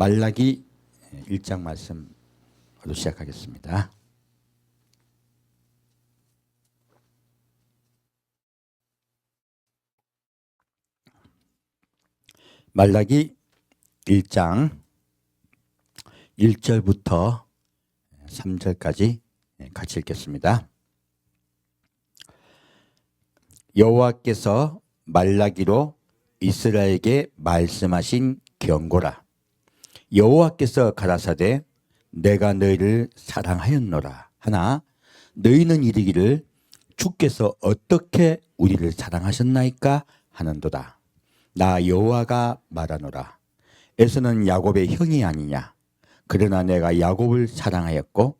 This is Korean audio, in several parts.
말라기 1장 말씀으로 시작하겠습니다. 말라기 1장 1절부터 3절까지 같이 읽겠습니다. 여호와께서 말라기로 이스라엘에게 말씀하신 경고라. 여호와께서 가라사대 내가 너희를 사랑하였노라 하나 너희는 이르기를 주께서 어떻게 우리를 사랑하셨나이까 하는도다. 나 여호와가 말하노라. 에서는 야곱의 형이 아니냐. 그러나 내가 야곱을 사랑하였고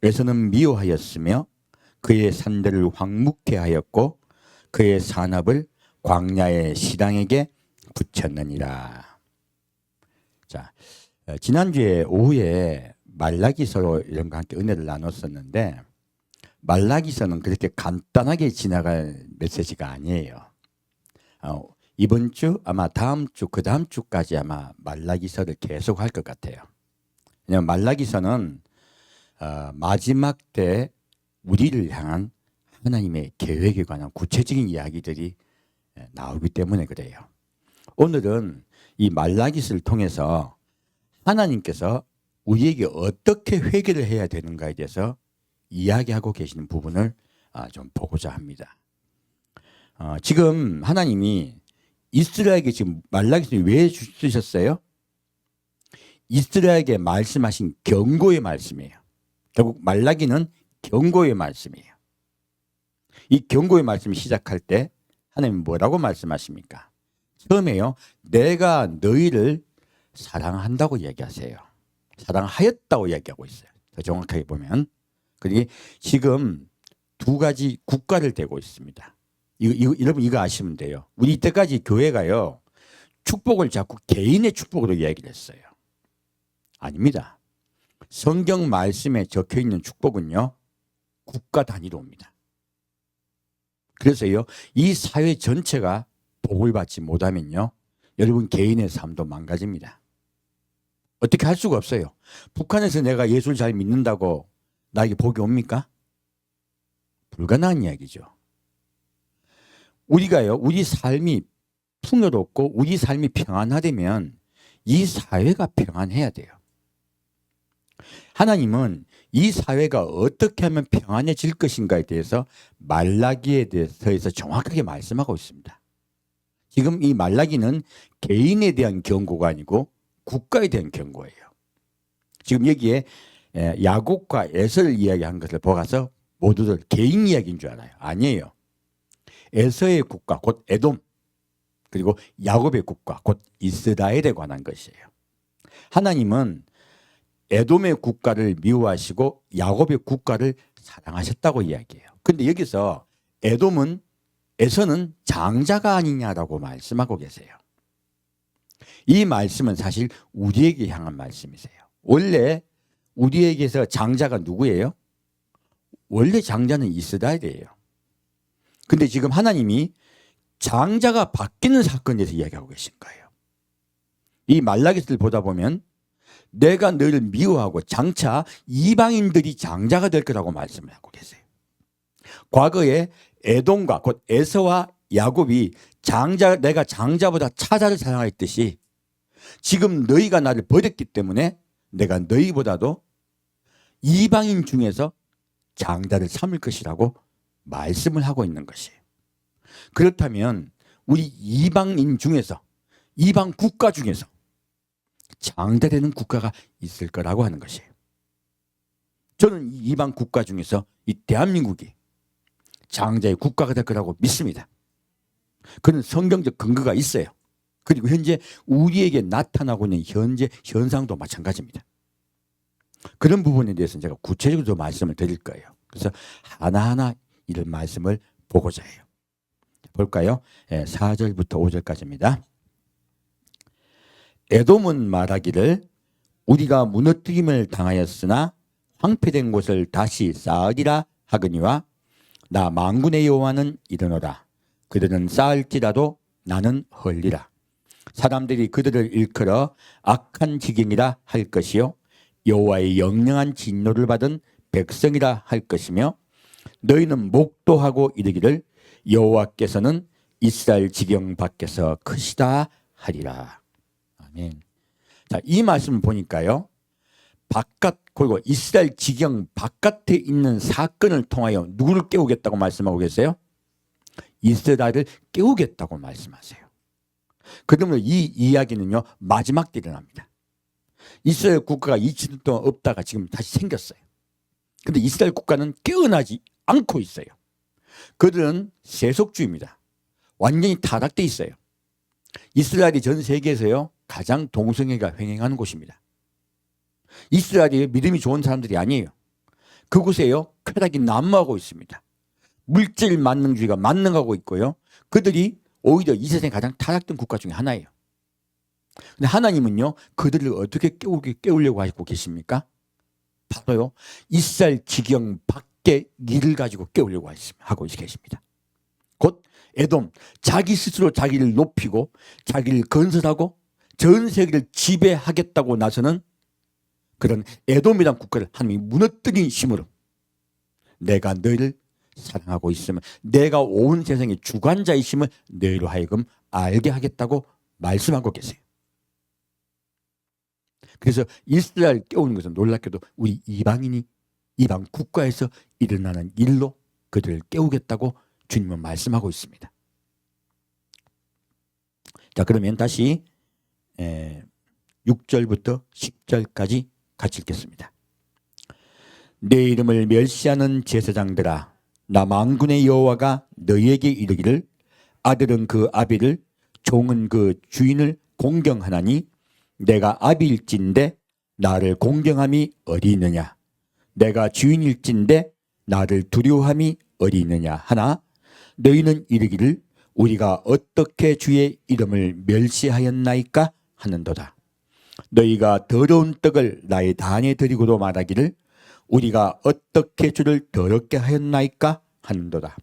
에서는 미워하였으며 그의 산들을 황무케 하였고 그의 산업을 광야의 시당에게 붙였느니라. 자, 지난주에 오후에 말라기서로 이런 거 함께 은혜를 나눴었는데 말라기서는 그렇게 간단하게 지나갈 메시지가 아니에요. 이번 주 아마 다음 주 그 다음 주까지 아마 말라기서를 계속 할 것 같아요. 왜냐하면 말라기서는 마지막 때 우리를 향한 하나님의 계획에 관한 구체적인 이야기들이 나오기 때문에 그래요. 오늘은 이 말라기서를 통해서 하나님께서 우리에게 어떻게 회개를 해야 되는가에 대해서 이야기하고 계시는 부분을 좀 보고자 합니다. 지금 하나님이 이스라엘에게 지금 말라기서를 왜 쓰셨어요? 이스라엘에게 말씀하신 경고의 말씀이에요. 결국 말라기는 경고의 말씀이에요. 이 경고의 말씀이 시작할 때 하나님은 뭐라고 말씀하십니까? 처음에요. 내가 너희를 사랑한다고 얘기하세요. 사랑하였다고 얘기하고 있어요. 더 정확하게 보면. 그리고 지금 두 가지 국가를 대고 있습니다. 여러분 이거 아시면 돼요. 우리 이때까지 교회가요. 축복을 자꾸 개인의 축복으로 이야기를 했어요. 아닙니다. 성경 말씀에 적혀있는 축복은요. 국가 단위로 옵니다. 그래서요. 이 사회 전체가 복을 받지 못하면요. 여러분 개인의 삶도 망가집니다. 어떻게 할 수가 없어요. 북한에서 내가 예수를 잘 믿는다고 나에게 복이 옵니까? 불가능한 이야기죠. 우리가요. 우리 삶이 풍요롭고 우리 삶이 평안하려면 이 사회가 평안해야 돼요. 하나님은 이 사회가 어떻게 하면 평안해질 것인가에 대해서 말라기에 대해서 정확하게 말씀하고 있습니다. 지금 이 말라기는 개인에 대한 경고가 아니고 국가에 대한 경고예요. 지금 여기에 야곱과 에서를 이야기한 것을 보아서 모두들 개인 이야기인 줄 알아요. 아니에요. 에서의 국가 곧 에돔 그리고 야곱의 국가 곧 이스라엘에 관한 것이에요. 하나님은 에돔의 국가를 미워하시고 야곱의 국가를 사랑하셨다고 이야기해요. 그런데 여기서 에서는 장자가 아니냐라고 말씀하고 계세요. 이 말씀은 사실 우리에게 향한 말씀이세요. 원래 우리에게서 장자가 누구예요? 원래 장자는 이스라엘이에요. 근데 지금 하나님이 장자가 바뀌는 사건에 대해서 이야기하고 계신 거예요. 이 말라기서를 보다 보면 내가 너를 미워하고 장차 이방인들이 장자가 될 거라고 말씀을 하고 계세요. 과거에 에돔과 곧 에서와 야곱이 내가 장자보다 차자를 사랑했듯이 지금 너희가 나를 버렸기 때문에 내가 너희보다도 이방인 중에서 장자를 삼을 것이라고 말씀을 하고 있는 것이에요. 그렇다면 우리 이방인 중에서 이방 국가 중에서 장자되는 국가가 있을 거라고 하는 것이에요. 저는 이 이방 국가 중에서 이 대한민국이 장자의 국가가 될 거라고 믿습니다. 그런 성경적 근거가 있어요. 그리고 현재 우리에게 나타나고 있는 현재 현상도 마찬가지입니다. 그런 부분에 대해서는 제가 구체적으로 말씀을 드릴 거예요. 그래서 하나하나 이런 말씀을 보고자 해요. 볼까요? 4절부터 5절까지입니다. 에돔은 말하기를 우리가 무너뜨림을 당하였으나 황폐된 곳을 다시 쌓으리라 하거니와 나 만군의 여호와는 이르노라. 그들은 쌓을지라도 나는 헐리라. 사람들이 그들을 일컬어 악한 지경이라 할 것이요 여호와의 영영한 진노를 받은 백성이라 할 것이며 너희는 목도하고 이르기를 여호와께서는 이스라엘 지경 밖에서 크시다 하리라. 아멘. 자, 이 말씀을 보니까요. 바깥 그리고 이스라엘 지경 바깥에 있는 사건을 통하여 누구를 깨우겠다고 말씀하고 계세요? 이스라엘을 깨우겠다고 말씀하세요. 그러면 이 이야기는요. 마지막 때 일어납니다. 이스라엘 국가가 2000년 동안 없다가 지금 다시 생겼어요. 그런데 이스라엘 국가는 깨어나지 않고 있어요. 그들은 세속주의입니다. 완전히 타락돼 있어요. 이스라엘이 전 세계에서요. 가장 동성애가 횡행하는 곳입니다. 이스라엘이 믿음이 좋은 사람들이 아니에요. 그곳에요. 쾌락이 난무하고 있습니다. 물질 만능주의가 만능하고 있고요. 그들이 오히려 이 세상에 가장 타락된 국가 중에 하나예요. 근데 하나님은요. 그들을 어떻게 깨우려고 하고 계십니까? 바로요. 이스라엘 지경 밖에 일을 가지고 깨우려고 하고 계십니다. 곧 에돔, 자기 스스로 자기를 높이고 자기를 건설하고 전 세계를 지배하겠다고 나서는 그런 에돔이란 국가를 하나님이 무너뜨린 힘으로 내가 너희를 사랑하고 있으면 내가 온 세상의 주관자이심을 너희로 하여금 알게 하겠다고 말씀하고 계세요. 그래서 이스라엘 깨우는 것은 놀랍게도 우리 이방 국가에서 일어나는 일로 그들을 깨우겠다고 주님은 말씀하고 있습니다. 자, 그러면 다시 6절부터 10절까지 같이 읽겠습니다. 내 이름을 멸시하는 제사장들아, 나 만군의 여호와가 너희에게 이르기를 아들은 그 아비를 종은 그 주인을 공경하나니 내가 아비일진데 나를 공경함이 어디 있느냐. 내가 주인일진데 나를 두려워함이 어디 있느냐 하나 너희는 이르기를 우리가 어떻게 주의 이름을 멸시하였나이까 하는도다. 너희가 더러운 떡을 나의 단에 드리고도 말하기를 우리가 어떻게 주를 더럽게 하였나이까 하는도다.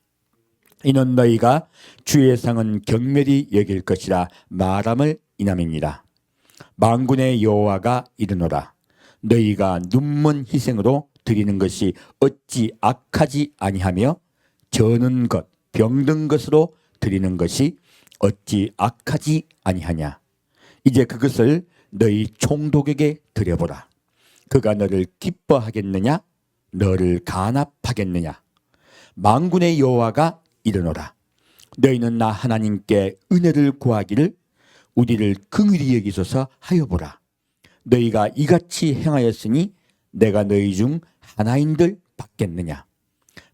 이는 너희가 주의 상은 경멸히 여길 것이라 말함을 인함이니라. 만군의 여호와가 이르노라. 너희가 눈먼 희생으로 드리는 것이 어찌 악하지 아니하며 저는 것 병든 것으로 드리는 것이 어찌 악하지 아니하냐. 이제 그것을 너희 총독에게 드려보라. 그가 너를 기뻐하겠느냐 너를 간합하겠느냐. 만군의 여호와가 이르노라. 너희는 나 하나님께 은혜를 구하기를 우리를 긍휼히 여기소서 하여보라. 너희가 이같이 행하였으니 내가 너희 중 하나인들 받겠느냐.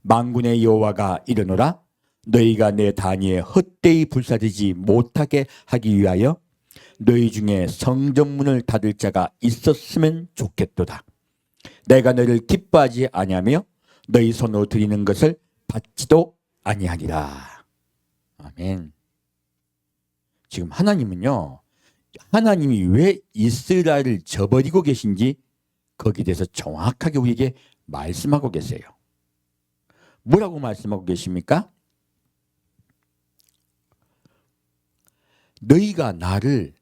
만군의 여호와가 이르노라. 너희가 내 단위에 헛되이 불사르지 못하게 하기 위하여 너희 중에 성전문을 닫을 자가 있었으면 좋겠도다. 내가 너희를 기뻐하지 아니하며 너희 손으로 드리는 것을 받지도 아니하리라. 아멘. 지금 하나님은요, 하나님이 왜 이스라엘을 저버리고 계신지 거기에 대해서 정확하게 우리에게 말씀하고 계세요. 뭐라고 말씀하고 계십니까? 너희가 나를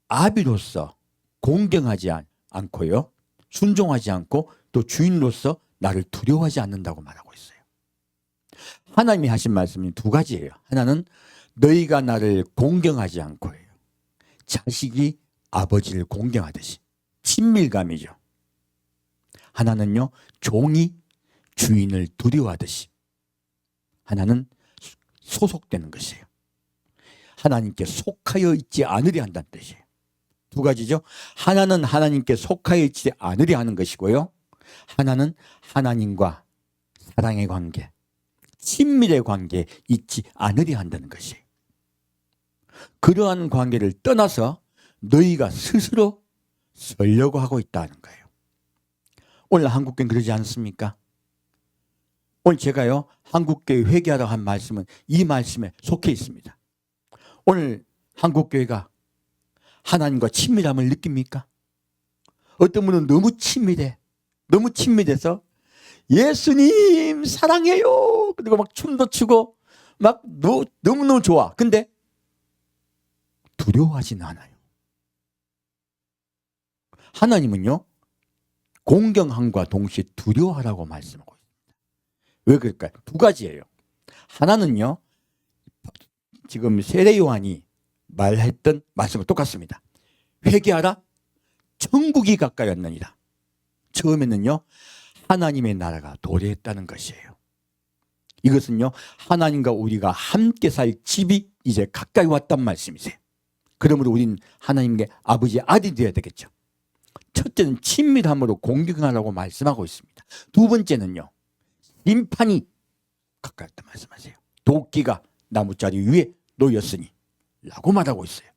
아비로서 공경하지 않고요, 순종하지 않고 또 주인으로서 나를 두려워하지 않는다고 말하고 있어요. 하나님이 하신 말씀이 두 가지예요. 하나는 너희가 나를 공경하지 않고예요. 자식이 아버지를 공경하듯이 친밀감이죠. 하나는요, 종이 주인을 두려워하듯이. 하나는 소속되는 것이에요. 하나님께 속하여 있지 않으려 한다는 뜻이에요. 두 가지죠. 하나는 하나님께 속하여 있지 않으려 하는 것이고요. 하나는 하나님과 사랑의 관계, 친밀의 관계에 있지 않으려 한다는 것이에요. 그러한 관계를 떠나서 너희가 스스로 서려고 하고 있다는 거예요. 오늘 한국교회는 그러지 않습니까? 오늘 제가요, 한국교회 회개하라고 한 말씀은 이 말씀에 속해 있습니다. 오늘 한국교회가 하나님과 친밀함을 느낍니까? 어떤 분은 너무 친밀해. 너무 친밀해서 예수님 사랑해요. 그리고 막 춤도 추고 막 너무너무 좋아. 근데 두려워하지는 않아요. 하나님은요, 공경함과 동시에 두려워하라고 말씀하고 있습니다. 왜 그럴까요? 두 가지예요. 하나는요, 지금 세례 요한이 말했던 말씀과 똑같습니다. 회개하라, 천국이 가까이 왔느니라. 처음에는요, 하나님의 나라가 도래했다는 것이에요. 이것은요, 하나님과 우리가 함께 살 집이 이제 가까이 왔단 말씀이세요. 그러므로 우리는 하나님께 아버지의 아들이 되어야 되겠죠. 첫째는 친밀함으로 공경하라고 말씀하고 있습니다. 두 번째는요, 심판이 가까이 왔다 말씀하세요. 도끼가 나무자리 위에 놓였으니 라고 말하고 있어요.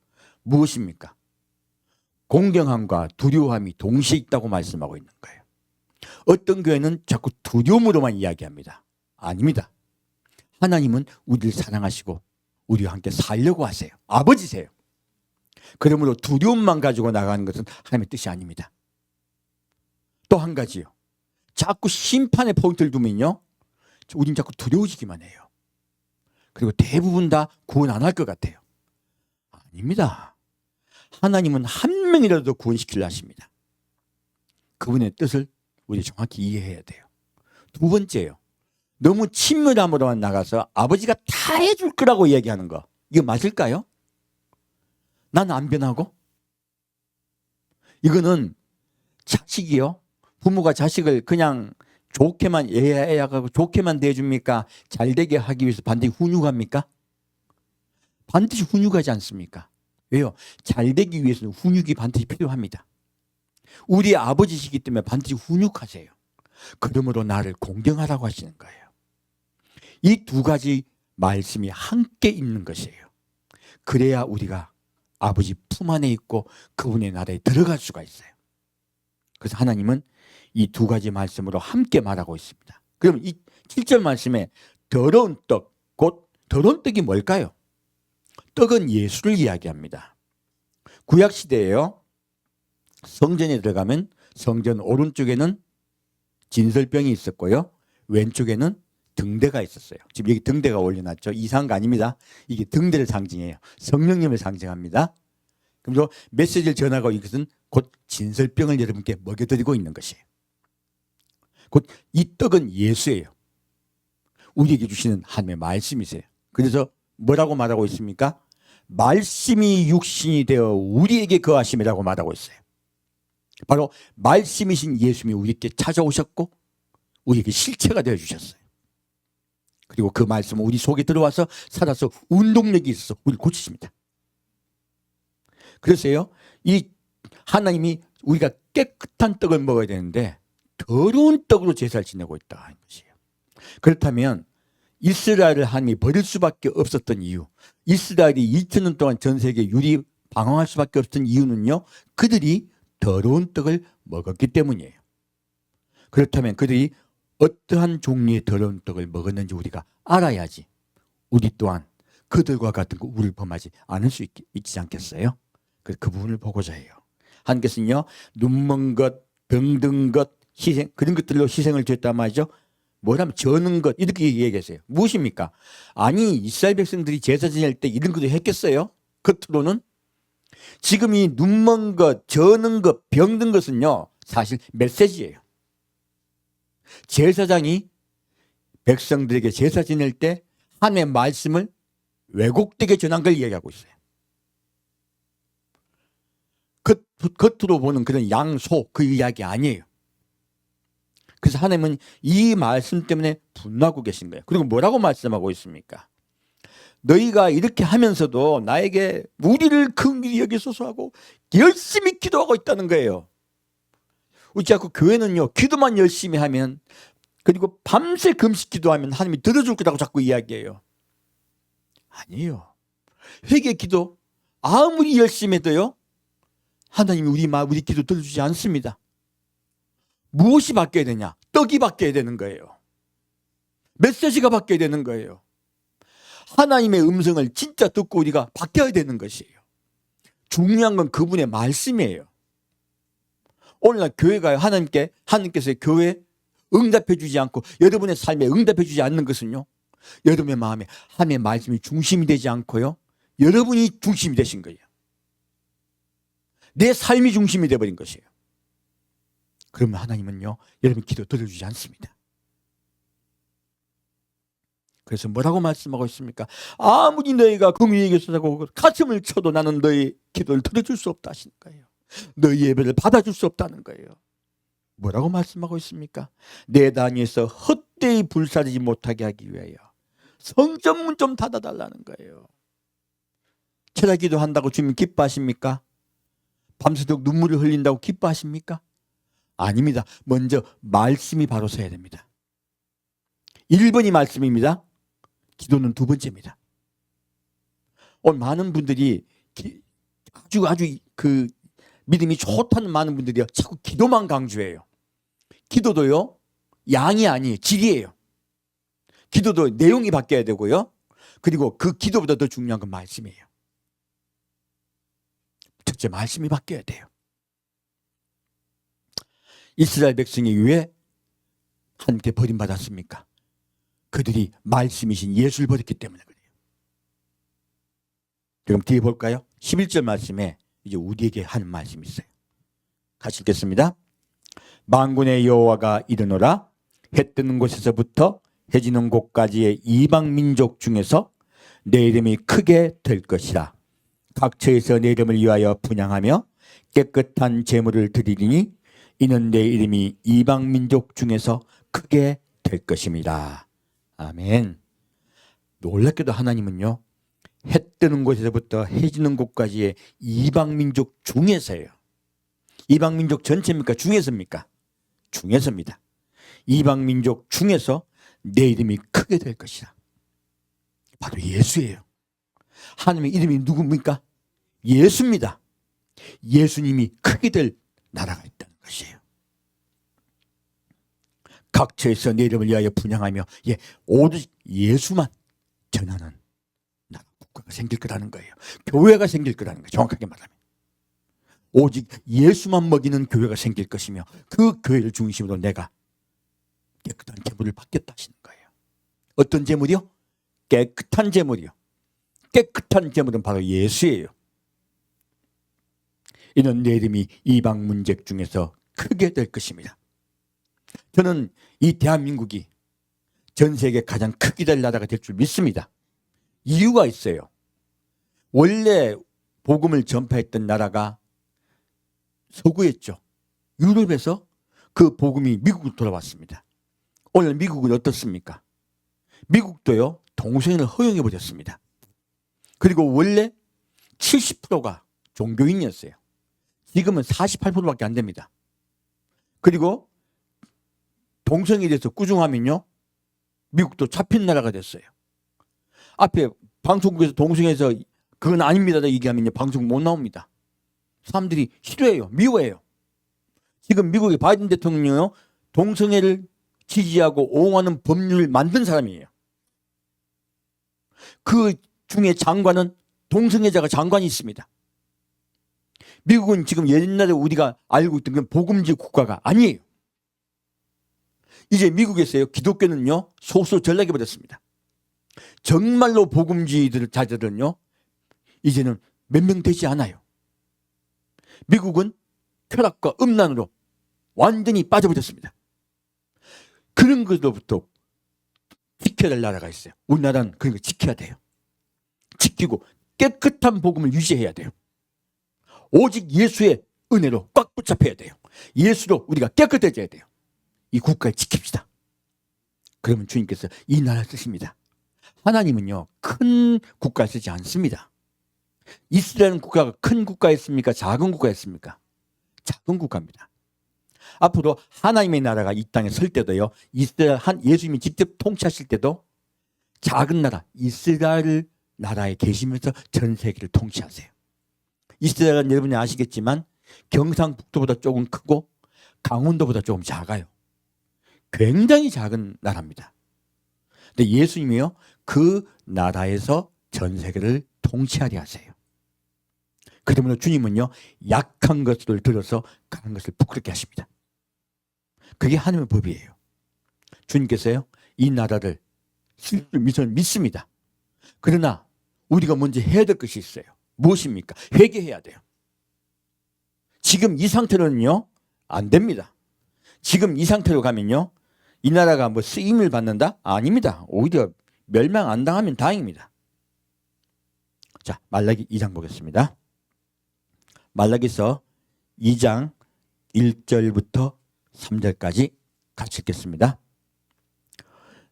무엇입니까? 공경함과 두려움이 동시에 있다고 말씀하고 있는 거예요. 어떤 교회는 자꾸 두려움으로만 이야기합니다. 아닙니다. 하나님은 우리를 사랑하시고 우리와 함께 살려고 하세요. 아버지세요. 그러므로 두려움만 가지고 나가는 것은 하나님의 뜻이 아닙니다. 또 한 가지요. 자꾸 심판의 포인트를 두면요, 우린 자꾸 두려워지기만 해요. 그리고 대부분 다 구원 안 할 것 같아요. 아닙니다. 하나님은 한 명이라도 구원시키려 하십니다. 그분의 뜻을 우리 정확히 이해해야 돼요. 두 번째요. 너무 친밀함으로만 나가서 아버지가 다 해줄 거라고 얘기하는 거. 이거 맞을까요? 난 안 변하고? 이거는 자식이요. 부모가 자식을 그냥 좋게만 예약하고 좋게만 대해줍니까? 잘되게 하기 위해서 반드시 훈육합니까? 반드시 훈육하지 않습니까? 왜요? 잘되기 위해서는 훈육이 반드시 필요합니다. 우리 아버지시기 때문에 반드시 훈육하세요. 그러므로 나를 공경하라고 하시는 거예요. 이 두 가지 말씀이 함께 있는 것이에요. 그래야 우리가 아버지 품 안에 있고 그분의 나라에 들어갈 수가 있어요. 그래서 하나님은 이 두 가지 말씀으로 함께 말하고 있습니다. 그럼 이 7절 말씀에 더러운 떡, 곧 더러운 떡이 뭘까요? 떡은 예수를 이야기합니다. 구약시대에요, 성전에 들어가면 성전 오른쪽에는 진설병이 있었고요, 왼쪽에는 등대가 있었어요. 지금 여기 등대가 올려놨죠. 이상한 거 아닙니다. 이게 등대를 상징해요. 성령님을 상징합니다. 그럼 메시지를 전하고 이것은 곧 진설병을 여러분께 먹여드리고 있는 것이에요. 곧 이 떡은 예수예요. 우리에게 주시는 하나님의 말씀이세요. 그래서 뭐라고 말하고 있습니까? 말씀이 육신이 되어 우리에게 거하심이라고 말하고 있어요. 바로 말씀이신 예수님이 우리에게 찾아오셨고 우리에게 실체가 되어주셨어요. 그리고 그 말씀은 우리 속에 들어와서 살아서 운동력이 있어서 우리를 고치십니다. 그래서요, 이 하나님이 우리가 깨끗한 떡을 먹어야 되는데 더러운 떡으로 제사를 지내고 있다 하는 것이에요. 그렇다면 이스라엘을 하나님이 버릴 수밖에 없었던 이유, 이스라엘이 2000년 동안 전 세계 유리 방황할 수밖에 없었던 이유는요, 그들이 더러운 떡을 먹었기 때문이에요. 그렇다면 그들이 어떠한 종류의 더러운 떡을 먹었는지 우리가 알아야지 우리 또한 그들과 같은 거 우리를 범하지 않을 수 있지 않겠어요? 그 부분을 보고자 해요. 하나님께서는요, 눈먼 것, 병든 것, 희생, 그런 것들로 희생을 드렸단 말이죠. 뭐라면 저는 것, 이렇게 얘기하세요. 무엇입니까? 아니, 이스라엘 백성들이 제사 지낼 때 이런 것도 했겠어요? 겉으로는? 지금 이 눈먼 것, 저는 것, 병든 것은요, 사실 메시지예요. 제사장이 백성들에게 제사 지낼 때 하나님의 말씀을 왜곡되게 전한 걸 이야기하고 있어요. 겉으로 보는 그런 양소, 그 이야기 아니에요. 그래서 하나님은 이 말씀 때문에 분노하고 계신 거예요. 그리고 뭐라고 말씀하고 있습니까? 너희가 이렇게 하면서도 나에게 우리를 긍휼히 여기소서 하고 열심히 기도하고 있다는 거예요. 우리 자꾸 교회는요, 기도만 열심히 하면, 그리고 밤새 금식 기도하면 하나님이 들어줄 거라고 자꾸 이야기해요. 아니에요. 회개 기도 아무리 열심히 해도요, 하나님이 우리 기도 들어주지 않습니다. 무엇이 바뀌어야 되냐? 떡이 바뀌어야 되는 거예요. 메시지가 바뀌어야 되는 거예요. 하나님의 음성을 진짜 듣고 우리가 바뀌어야 되는 것이에요. 중요한 건 그분의 말씀이에요. 오늘날 교회가 하나님께서 교회에 응답해 주지 않고 여러분의 삶에 응답해 주지 않는 것은요, 여러분의 마음에 하나님의 말씀이 중심이 되지 않고요, 여러분이 중심이 되신 거예요. 내 삶이 중심이 되어버린 것이에요. 그러면 하나님은요, 여러분 기도 들어주지 않습니다. 그래서 뭐라고 말씀하고 있습니까? 아무리 너희가 긍휼히 여겨서라고 가슴을 쳐도 나는 너희 기도를 들어줄 수 없다 하시는 거예요. 너희 예배를 받아줄 수 없다는 거예요. 뭐라고 말씀하고 있습니까? 내 단위에서 헛되이 불사르지 못하게 하기 위하여 성전문 좀 닫아달라는 거예요. 철야 기도한다고 주님 기뻐하십니까? 밤새도록 눈물을 흘린다고 기뻐하십니까? 아닙니다. 먼저 말씀이 바로 서야 됩니다. 1번이 말씀입니다. 기도는 두 번째입니다. 오늘 많은 분들이 아주 그 믿음이 좋다는 많은 분들이 자꾸 기도만 강조해요. 기도도요, 양이 아니에요. 질이에요. 기도도 내용이 바뀌어야 되고요. 그리고 그 기도보다 더 중요한 건 말씀이에요. 첫째, 말씀이 바뀌어야 돼요. 이스라엘 백성이 왜 하나님께 버림받았습니까? 그들이 말씀이신 예수를 버렸기 때문에 그래요. 그럼 뒤에 볼까요? 11절 말씀에 이제 우리에게 하는 말씀이 있어요. 같이 읽겠습니다. 만군의 여호와가 이르노라. 해 뜨는 곳에서부터 해 지는 곳까지의 이방 민족 중에서 내 이름이 크게 될 것이라. 각처에서 내 이름을 위하여 분향하며 깨끗한 제물을 드리리니 이는 내 이름이 이방 민족 중에서 크게 될 것입니다. 아멘. 놀랍게도 하나님은요, 해 뜨는 곳에서부터 해 지는 곳까지의 이방 민족 중에서예요. 이방 민족 전체입니까? 중에서입니까? 중에서입니다. 이방 민족 중에서 내 이름이 크게 될 것이다. 바로 예수예요. 하나님의 이름이 누굽니까? 예수입니다. 예수님이 크게 될 나라가 있다는 것이에요. 각처에서 내 이름을 위하여 분향하며 오직 예수만 전하는 나라 국가가 생길 거라는 거예요. 교회가 생길 거라는 거예요. 정확하게 말하면. 오직 예수만 먹이는 교회가 생길 것이며 그 교회를 중심으로 내가 깨끗한 제물을 받겠다 하시는 거예요. 어떤 제물이요? 깨끗한 제물이요. 깨끗한 제물은 바로 예수예요. 이는 내 이름이 이방 문제 중에서 크게 될 것입니다. 저는 이 대한민국이 전 세계 가장 크게 될 나라가 될 줄 믿습니다. 이유가 있어요. 원래 복음을 전파했던 나라가 서구였죠. 유럽에서 그 복음이 미국으로 돌아왔습니다. 오늘 미국은 어떻습니까? 미국도요, 동성애를 허용해 버렸습니다. 그리고 원래 70%가 종교인이었어요. 지금은 48%밖에 안 됩니다. 그리고 동성애에 대해서 꾸중하면요, 미국도 잡힌 나라가 됐어요. 앞에 방송국에서 동성애에서 그건 아닙니다 얘기하면요, 방송 못 나옵니다. 사람들이 싫어해요. 미워해요. 지금 미국의 바이든 대통령이요, 동성애를 지지하고 옹호하는 법률을 만든 사람이에요. 그 중에 장관은 동성애자가 장관이 있습니다. 미국은 지금 옛날에 우리가 알고 있던 그 복음지 국가가 아니에요. 이제 미국에서요, 기독교는요, 소수 전락해 버렸습니다. 정말로 복음주의 자들은요, 이제는 몇 명 되지 않아요. 미국은 쾌락과 음란으로 완전히 빠져버렸습니다. 그런 것로부터 지켜야 될 나라가 있어요. 우리나라는 그런 거 지켜야 돼요. 지키고 깨끗한 복음을 유지해야 돼요. 오직 예수의 은혜로 꽉 붙잡혀야 돼요. 예수로 우리가 깨끗해져야 돼요. 이 국가를 지킵시다. 그러면 주님께서 이 나라를 쓰십니다. 하나님은요, 큰 국가를 쓰지 않습니다. 이스라엘은 국가가 큰 국가였습니까? 작은 국가였습니까? 작은 국가입니다. 앞으로 하나님의 나라가 이 땅에 설 때도요, 이스라엘 예수님이 직접 통치하실 때도 작은 나라 이스라엘 나라에 계시면서 전 세계를 통치하세요. 이스라엘은 여러분이 아시겠지만 경상북도보다 조금 크고 강원도보다 조금 작아요. 굉장히 작은 나라입니다. 근데 예수님이요, 그 나라에서 전 세계를 통치하려 하세요. 그 때문에 주님은요, 약한 것을 들어서 강한 것을 부끄럽게 하십니다. 그게 하나님의 법이에요. 주님께서요, 이 나라를 쓸 줄 믿습니다. 그러나 우리가 먼저 해야 될 것이 있어요. 무엇입니까? 회개해야 돼요. 지금 이 상태로는요, 안 됩니다. 지금 이 상태로 가면요, 이 나라가 뭐 쓰임을 받는다? 아닙니다. 오히려 멸망 안 당하면 다행입니다. 자, 말라기 2장 보겠습니다. 말라기서 2장 1절부터 3절까지 같이 읽겠습니다.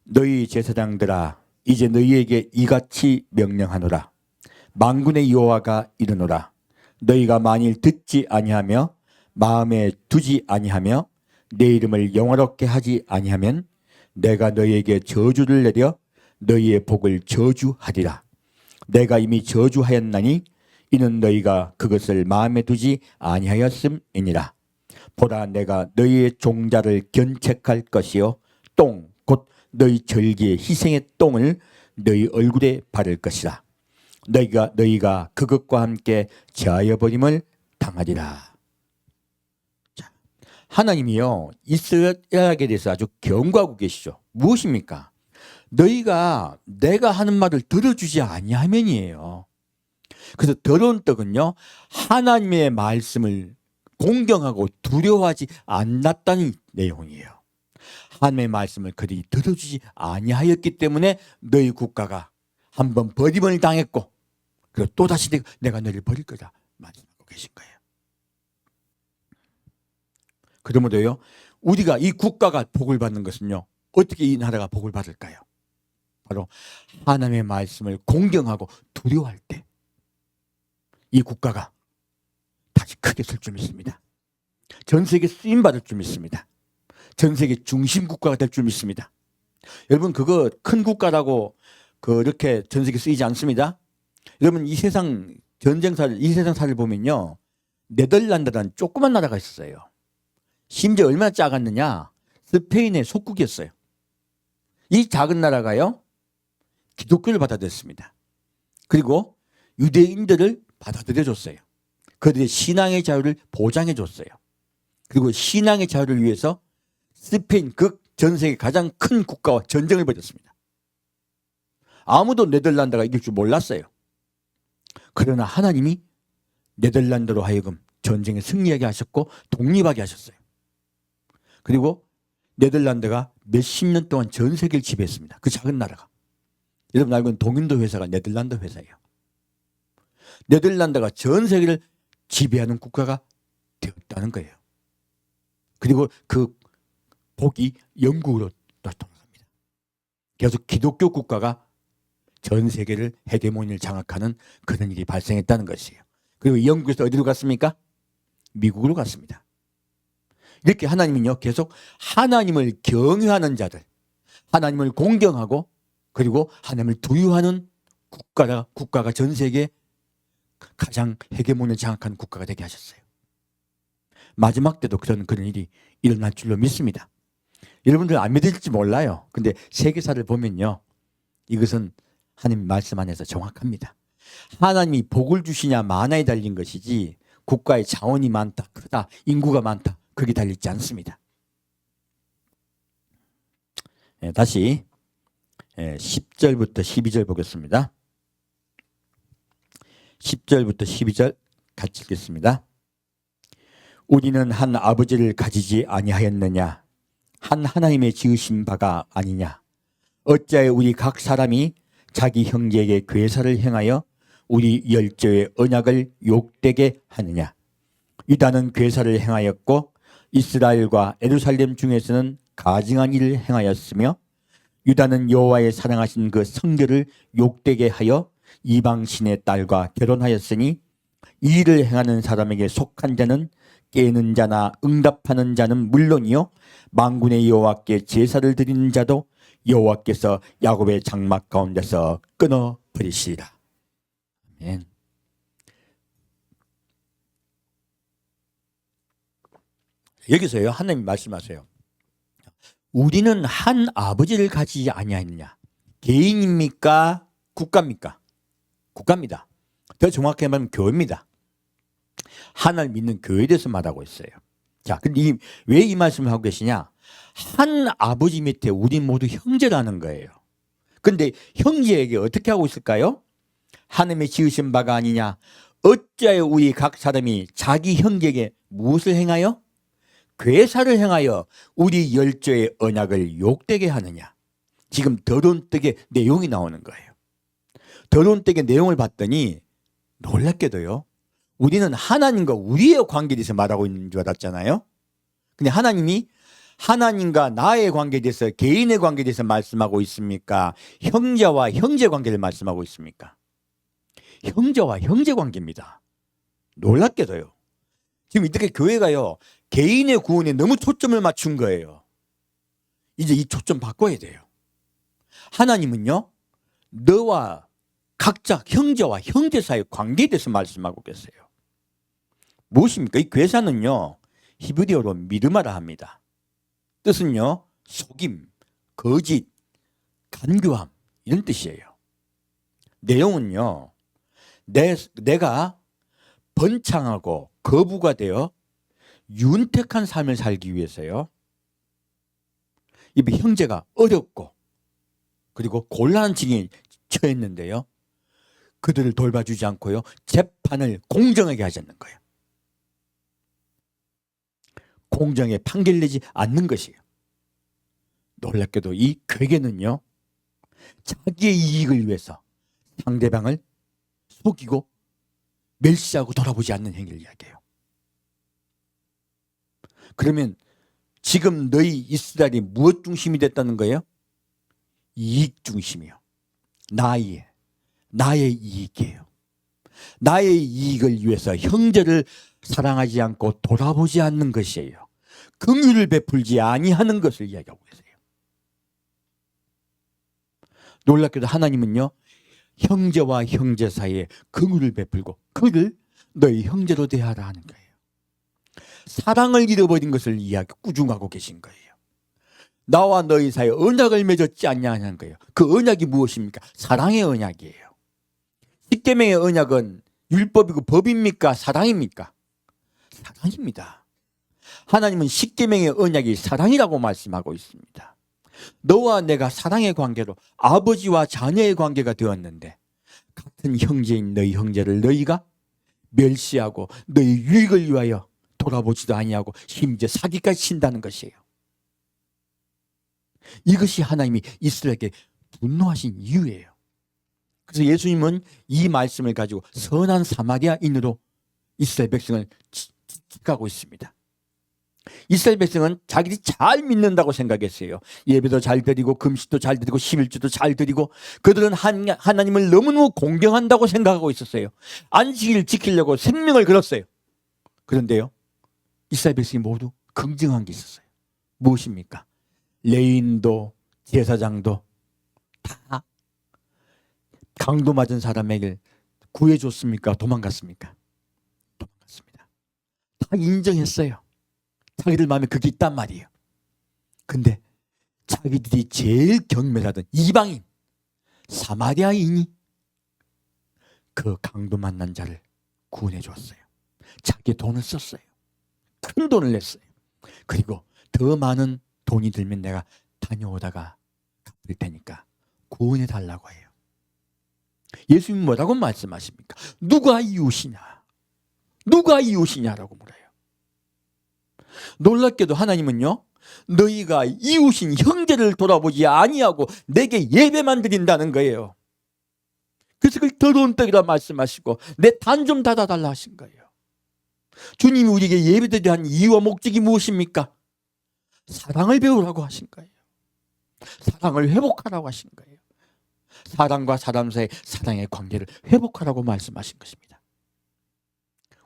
너희 제사장들아, 이제 너희에게 이같이 명령하노라. 만군의 여호와가 이르노라. 너희가 만일 듣지 아니하며 마음에 두지 아니하며 내 이름을 영화롭게 하지 아니하면 내가 너희에게 저주를 내려 너희의 복을 저주하리라. 내가 이미 저주하였나니 이는 너희가 그것을 마음에 두지 아니하였음이니라. 보라, 내가 너희의 종자를 견책할 것이요 똥 곧 너희 절기의 희생의 똥을 너희 얼굴에 바를 것이라. 너희가 그것과 함께 제하여 버림을 당하리라. 자, 하나님이요, 이스라엘에 대해서 아주 경고하고 계시죠. 무엇입니까? 너희가 내가 하는 말을 들어주지 아니하면이에요. 그래서 더러운 떡은요, 하나님의 말씀을 공경하고 두려워하지 않았다는 내용이에요. 하나님의 말씀을 그들이 들어주지 아니하였기 때문에 너희 국가가 한번 버림을 당했고, 그리고 또다시 내가 너희를 버릴 거다 말씀하고 계신 거예요. 그러므로요, 우리가 이 국가가 복을 받는 것은요, 어떻게 이 나라가 복을 받을까요? 바로 하나님의 말씀을 공경하고 두려워할 때 이 국가가 다시 크게 설 줄 믿습니다. 전 세계 쓰임받을 줄 믿습니다. 전 세계 중심 국가가 될 줄 믿습니다. 여러분, 그거 큰 국가라고 그렇게 전 세계 쓰이지 않습니다. 여러분, 이 세상 전쟁사를, 이 세상사를 보면요, 네덜란드라는 조그만 나라가 있었어요. 심지어 얼마나 작았느냐, 스페인의 속국이었어요. 이 작은 나라가요, 기독교를 받아들였습니다. 그리고 유대인들을 받아들여줬어요. 그들의 신앙의 자유를 보장해줬어요. 그리고 신앙의 자유를 위해서 스페인, 그 전 세계 가장 큰 국가와 전쟁을 벌였습니다. 아무도 네덜란드가 이길 줄 몰랐어요. 그러나 하나님이 네덜란드로 하여금 전쟁에 승리하게 하셨고 독립하게 하셨어요. 그리고 네덜란드가 몇십 년 동안 전 세계를 지배했습니다. 그 작은 나라가. 여러분 알고 있는 동인도 회사가 네덜란드 회사예요. 네덜란드가 전 세계를 지배하는 국가가 되었다는 거예요. 그리고 그 복이 영국으로 돌아갑니다. 계속 기독교 국가가 전 세계를 헤게모니를 장악하는 그런 일이 발생했다는 것이에요. 그리고 영국에서 어디로 갔습니까? 미국으로 갔습니다. 이렇게 하나님은요, 계속 하나님을 경외하는 자들, 하나님을 공경하고 그리고 하나님을 두려워하는 국가가 전 세계에 가장 헤게모니를 장악하는 국가가 되게 하셨어요. 마지막 때도 그런 일이 일어날 줄로 믿습니다. 여러분들 안 믿을지 몰라요. 근데 세계사를 보면요, 이것은 하나님 말씀 안에서 정확합니다. 하나님이 복을 주시냐 마나에 달린 것이지 국가의 자원이 많다, 크다, 인구가 많다, 그게 달리지 않습니다. 다시 10절부터 12절 보겠습니다. 10절부터 12절 같이 읽겠습니다. 우리는 한 아버지를 가지지 아니하였느냐? 한 하나님의 지으신 바가 아니냐? 어찌하여 우리 각 사람이 자기 형제에게 괴사를 행하여 우리 열조의 언약을 욕되게 하느냐? 유다는 괴사를 행하였고 이스라엘과 예루살렘 중에서는 가증한 일을 행하였으며 유다는 여호와의 사랑하신 그 성결을 욕되게 하여 이방신의 딸과 결혼하였으니 이 일을 행하는 사람에게 속한 자는 깨는 자나 응답하는 자는 물론이요 만군의 여호와께 제사를 드리는 자도 여호와께서 야곱의 장막 가운데서 끊어버리시리라. 아멘. 여기서요, 하나님 말씀하세요. 우리는 한 아버지를 가지지 아니하느냐? 개인입니까? 국가입니까? 국가입니다. 더 정확히 말하면 교회입니다. 하나님 믿는 교회에 대해서 말하고 있어요. 자, 근데 왜 이 말씀을 하고 계시냐? 한 아버지 밑에 우리 모두 형제라는 거예요. 근데 형제에게 어떻게 하고 있을까요? 하나님의 지으신 바가 아니냐? 어찌하여 우리 각 사람이 자기 형제에게 무엇을 행하여? 괴사를 행하여 우리 열조의 언약을 욕되게 하느냐. 지금 더론떡의 내용이 나오는 거예요. 더론떡의 내용을 봤더니 놀랍게도요, 우리는 하나님과 우리의 관계에 대해서 말하고 있는 줄 알았잖아요. 근데 하나님이 하나님과 나의 관계에 대해서, 개인의 관계에 대해서 말씀하고 있습니까? 형제와 형제 관계를 말씀하고 있습니까? 형제와 형제 관계입니다. 놀랍게도요. 지금 이렇게 교회가요, 개인의 구원에 너무 초점을 맞춘 거예요. 이제 이 초점 바꿔야 돼요. 하나님은요, 너와 각자 형제와 형제 사이의 관계에 대해서 말씀하고 계세요. 무엇입니까? 이 괴사는요, 히브리어로 미르마라 합니다. 뜻은요, 속임, 거짓, 간교함, 이런 뜻이에요. 내용은요, 내가 번창하고 거부가 되어 윤택한 삶을 살기 위해서요, 이 형제가 어렵고 그리고 곤란한 징에 처했는데요, 그들을 돌봐주지 않고요, 재판을 공정하게 하지 않는 거예요. 공정에 판결내지 않는 것이에요. 놀랍게도 이 괴계는요, 자기의 이익을 위해서 상대방을 속이고 멸시하고 돌아보지 않는 행위를 이야기해요. 그러면 지금 너희 이스라엘이 무엇 중심이 됐다는 거예요? 이익 중심이요. 나의 이익이에요. 나의 이익을 위해서 형제를 사랑하지 않고 돌아보지 않는 것이에요. 긍휼을 베풀지 아니하는 것을 이야기하고 계세요. 놀랍게도 하나님은요, 형제와 형제 사이에 긍휼을 베풀고 그를 너희 형제로 대하라 하는 거예요. 사랑을 잃어버린 것을 꾸중하고 계신 거예요. 나와 너희 사이에 언약을 맺었지 않냐는 거예요. 그 언약이 무엇입니까? 사랑의 언약이에요. 십계명의 언약은 율법이고 법입니까? 사랑입니까? 사랑입니다. 하나님은 십계명의 언약이 사랑이라고 말씀하고 있습니다. 너와 내가 사랑의 관계로 아버지와 자녀의 관계가 되었는데, 같은 형제인 너희 형제를 너희가 멸시하고 너희 유익을 위하여 돌아보지도 아니하고 심지어 사기까지 친다는 것이에요. 이것이 하나님이 이스라엘에게 분노하신 이유예요. 그래서 예수님은 이 말씀을 가지고 선한 사마리아인으로 이스라엘 백성을 지적하고 있습니다. 이스라엘 백성은 자기들이 잘 믿는다고 생각했어요. 예배도 잘 드리고 금식도 잘 드리고 11주도 잘 드리고, 그들은 하나님을 너무너무 공경한다고 생각하고 있었어요. 안식일을 지키려고 생명을 걸었어요. 그런데요, 이스라엘 백성이 모두 긍정한 게 있었어요. 무엇입니까? 레위인도 제사장도 다 강도 맞은 사람에게 구해줬습니까? 도망갔습니까? 도망갔습니다. 다 인정했어요. 자기들 마음에 그게 있단 말이에요. 근데 자기들이 제일 경멸하던 이방인 사마리아인이 그 강도 만난 자를 구원해 줬어요. 자기 돈을 썼어요. 큰 돈을 냈어요. 그리고 더 많은 돈이 들면 내가 다녀오다가 갚을 테니까 구원해 달라고 해요. 예수님은 뭐라고 말씀하십니까? 누가 이웃이냐? 누가 이웃이냐라고 물어요. 놀랍게도 하나님은요, 너희가 이웃인 형제를 돌아보지 아니하고 내게 예배만 드린다는 거예요. 그래서 그걸 더러운 떡이라 말씀하시고 내 단 좀 닫아달라 하신 거예요. 주님이 우리에게 예배드려야 하는 이유와 목적이 무엇입니까? 사랑을 배우라고 하신 거예요. 사랑을 회복하라고 하신 거예요. 사람과 사람 사이의 사랑의 관계를 회복하라고 말씀하신 것입니다.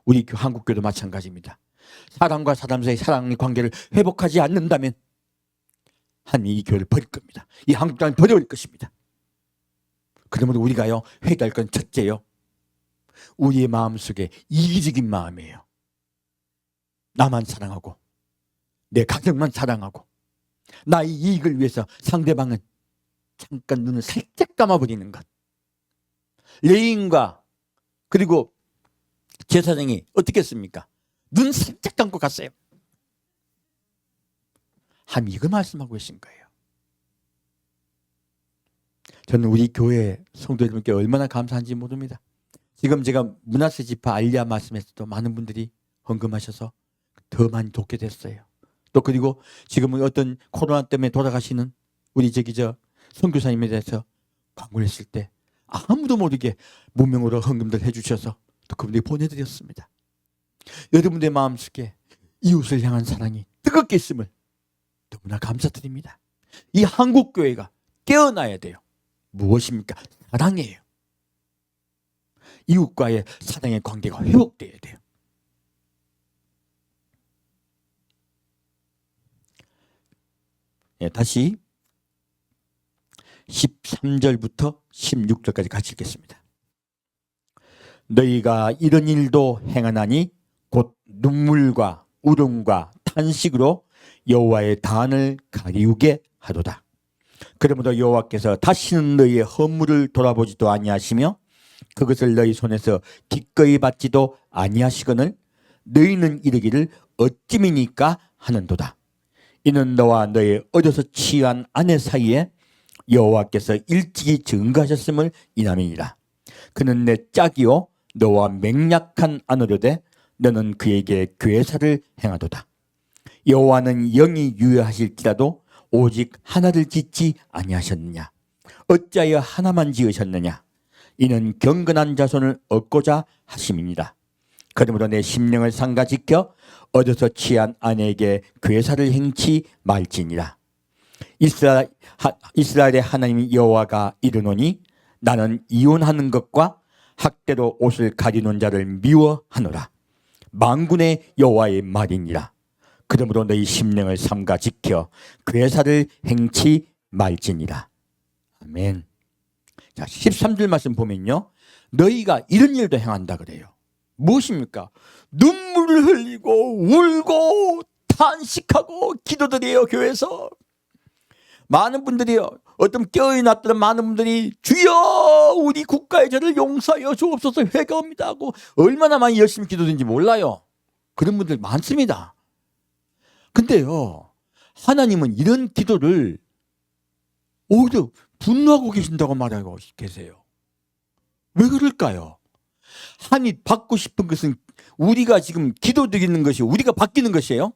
우리 한국교도 마찬가지입니다. 사람과 사람 사이의 사랑의 관계를 회복하지 않는다면 하나님이 이 교회를 버릴 겁니다. 이 한국 땅을 버려버릴 것입니다. 그러므로 우리가요, 회개할 건 첫째요, 우리의 마음속에 이기적인 마음이에요. 나만 사랑하고 내 가족만 사랑하고 나의 이익을 위해서 상대방은 잠깐 눈을 살짝 감아버리는 것. 레위인과 그리고 제사장이 어떻게 했습니까? 눈 살짝 감고 갔어요. 하나님 이거 말씀하고 계신 거예요. 저는 우리 교회 성도 여러분께 얼마나 감사한지 모릅니다. 지금 제가 문화세 지파 알리아 말씀에서도 많은 분들이 헌금하셔서 더 많이 돕게 됐어요. 또 그리고 지금은 어떤 코로나 때문에 돌아가시는 우리 선교사님에 대해서 광고를 했을 때 아무도 모르게 무명으로 헌금들 해주셔서 또 그분들이 보내드렸습니다. 여러분들의 마음속에 이웃을 향한 사랑이 뜨겁게 있음을 너무나 감사드립니다. 이 한국교회가 깨어나야 돼요. 무엇입니까? 사랑이에요. 이웃과의 사랑의 관계가 회복돼야 돼요. 다시 13절부터 16절까지 같이 읽겠습니다. 너희가 이런 일도 행하나니 곧 눈물과 울음과 탄식으로 여호와의 단을 가리우게 하도다. 그러므로 여호와께서 다시는 너희의 허물을 돌아보지도 아니하시며 그것을 너희 손에서 기꺼이 받지도 아니하시거늘 너희는 이르기를 어찌미니까 하는도다. 이는 너와 너의 어려서 취한 아내 사이에 여호와께서 일찍이 증거하셨음을 인함이니라. 그는 내 짝이요 너와 맹약한 아내로되 너는 그에게 괴사를 행하도다. 여호와는 영이 유효하실지라도 오직 하나를 짓지 아니하셨느냐? 어찌하여 하나만 지으셨느냐? 이는 경건한 자손을 얻고자 하심이니라. 그러므로 내 심령을 삼가 지켜 얻어서 취한 아내에게 괴사를 행치 말지니라. 이스라엘의 하나님 여호와가 이르노니 나는 이혼하는 것과 학대로 옷을 가리는 자를 미워하노라. 만군의 여호와의 말이니라. 그러므로 너희 심령을 삼가 지켜 괴사를 행치 말지니라. 아멘. 자, 13절 말씀 보면요, 너희가 이런 일도 행한다 그래요. 무엇입니까? 눈물을 흘리고 울고 탄식하고 기도드려요. 교회에서 많은 분들이요, 어떤 깨어났던 많은 분들이 주여 우리 국가의 죄를 용서하여 주옵소서 회개합니다 하고 얼마나 많이 열심히 기도드는지 몰라요. 그런 분들 많습니다. 근데요, 하나님은 이런 기도를 오히려 분노하고 계신다고 말하고 계세요. 왜 그럴까요? 하나님 받고 싶은 것은 우리가 지금 기도드리는 것이 우리가 바뀌는 것이에요.